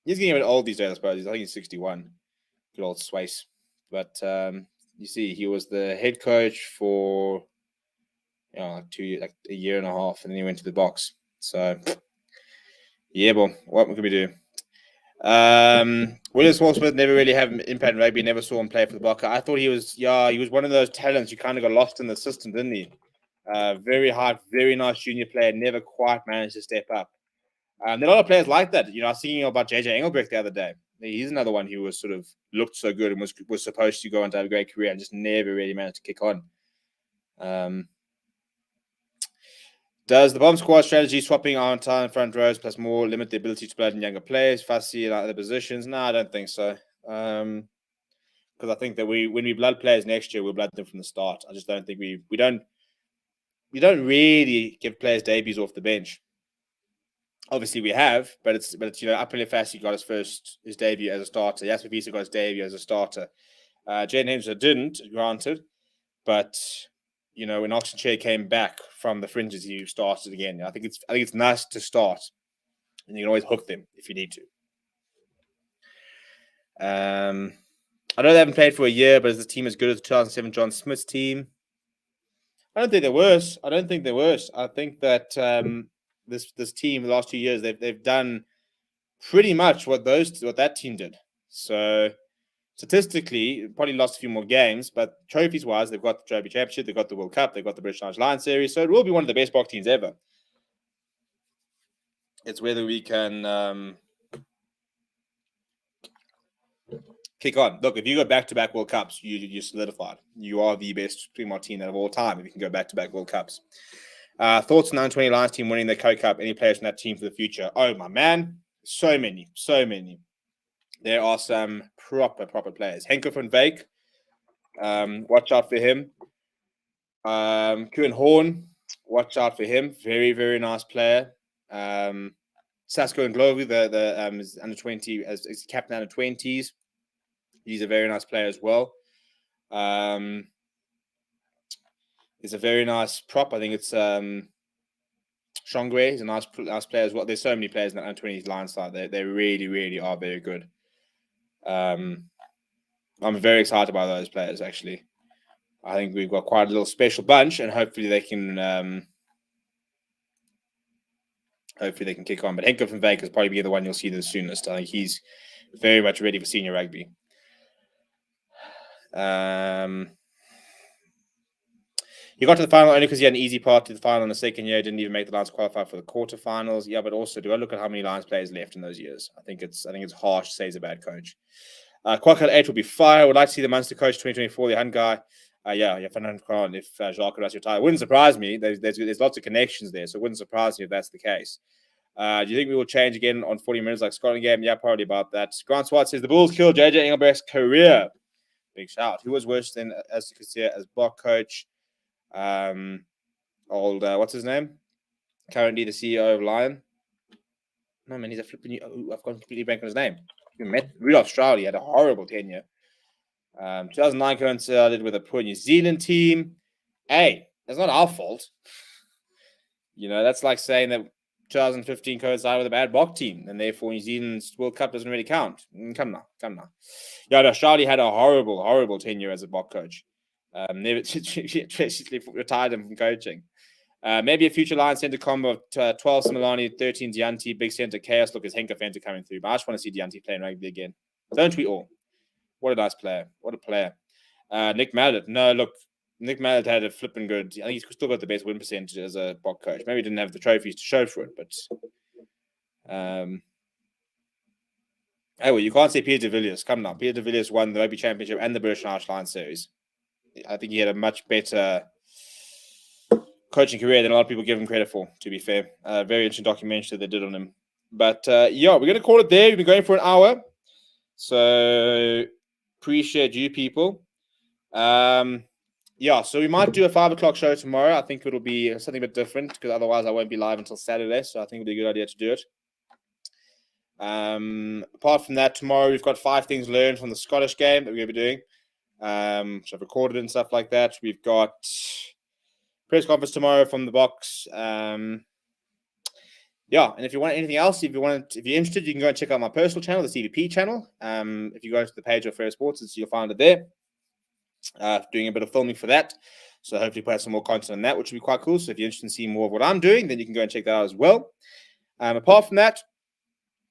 He's getting a bit old these days, I suppose. I think he's 61. Good old Swace. But you see, he was the head coach for a year and a half, and then he went to the Boks. So, yeah, well, what can we do? William Small-Smith never really had an impact in rugby. Never saw him play for the Boks. I thought he was one of those talents. You kind of got lost in the system, didn't he? Very hard, very nice junior player. Never quite managed to step up. There are a lot of players like that. I was thinking about JJ Engelbrecht the other day. He's another one who was sort of looked so good and was supposed to go on to have a great career and just never really managed to kick on. Does the bomb squad strategy swapping on time front rows plus more limit the ability to blood in younger players, Fussy in other positions? No, I don't think so. Because I think that when we blood players next year, we'll blood them from the start. I just don't think we don't really give players debuts off the bench. Obviously, we have, but it's Apele Fassi got his debut as a starter. Jasper Wiese got his debut as a starter. Jaden Henderson didn't, granted, but when Oxenchair came back from the fringes, he started again. I think it's nice to start, and you can always hook them if you need to. I know they haven't played for a year, but is the team as good as the 2007 John Smith's team? I don't think they're worse. I think that this team the last 2 years they've done pretty much what that team did. So statistically, probably lost a few more games, but trophies wise, they've got the Rugby Championship, they've got the World Cup, they've got the British Irish Lions series. So it will be one of the best Boks teams ever. It's whether we can kick on. Look, if you go back-to-back World Cups, you're solidified. You are the best Springbok team of all time if you can go back-to-back World Cups. Thoughts on the 920 Lions team winning the Co-Cup? Any players from that team for the future? Oh, my man. So many. There are some proper players. Henko van Wyk. Watch out for him. Kieran Horn, watch out for him. Very, very nice player. Sasko and Glovu, the is under 20 as captain under 20s. He's a very nice player as well. He's a very nice prop. I think it's Shongwe. He's a nice player as well. There's so many players in the under 20s line side. They really, really are very good. I'm very excited about those players, actually. I think we've got quite a little special bunch, and hopefully they can kick on. But Henko van Wyk is probably be the one you'll see the soonest. I think he's very much ready for senior rugby. He got to the final only because he had an easy path to the final in the second year. Didn't even make the Lions qualify for the quarterfinals. Yeah, but also, do I look at how many Lions players left in those years? I think it's harsh to say he's a bad coach. Kwakal 8 will be fire. Would like to see the Munster coach 2024, the Hunt guy. Fernand Kran, if Jacques does retire. Wouldn't surprise me. There's lots of connections there, so it wouldn't surprise me if that's the case. Do you think we will change again on 40 minutes like Scotland game? Yeah, probably about that. Grant Swart says the Bulls killed JJ Engelbrecht's career. Big shout. Who was worse than as you could see as block coach? What's his name? Currently the CEO of Lion. No man, he's a flipping. I've gone completely blank on his name. We met Rudolph Stroud. He had a horrible tenure. 2009 coincided with a poor New Zealand team. Hey, that's not our fault. That's like saying that 2015 coincided with a bad Bok team, and therefore New Zealand's World Cup doesn't really count. Come now. Yeah, no, Charlie had a horrible, horrible tenure as a Bok coach. Never basically retired him from coaching. Maybe a future Lions centre combo of 12 Similani, 13 Dianti, big centre chaos. Look, is Henka Fenter coming through? But I just want to see Dianti playing rugby again. Don't we all? What a nice player. What a player. Nick Mallet. No, look, Nick Mallet had a flipping good. I think he's still got the best win percentage as a Bok coach. Maybe he didn't have the trophies to show for it, but you can't say Peter de Villiers. Come now. Peter de Villiers won the Rugby Championship and the British Irish Lions series. I think he had a much better coaching career than a lot of people give him credit for, to be fair. Very interesting documentary that they did on him. But we're going to call it there. We've been going for an hour. So appreciate you people. So we might do a 5 o'clock show tomorrow. I think it'll be something a bit different because otherwise I won't be live until Saturday. So I think it'll be a good idea to do it. Apart from that, tomorrow we've got 5 things learned from the Scottish game that we're going to be doing. Which I've recorded and stuff like that. We've got press conference tomorrow from the box. And if you want anything else, if you're interested, you can go and check out my personal channel, the CVP channel. If you go to the page of Forever Sports, you'll find it there. Doing a bit of filming for that. So hopefully put out some more content on that, which will be quite cool. So if you're interested in seeing more of what I'm doing, then you can go and check that out as well. Apart from that,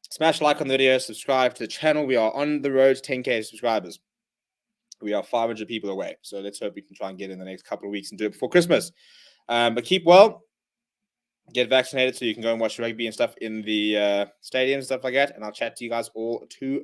smash a like on the video, subscribe to the channel. We are on the road to 10K subscribers. We are 500 people away. So let's hope we can try and get in the next couple of weeks and do it before Christmas. But keep well. Get vaccinated so you can go and watch rugby and stuff in the stadium and stuff like that. And I'll chat to you guys all tomorrow.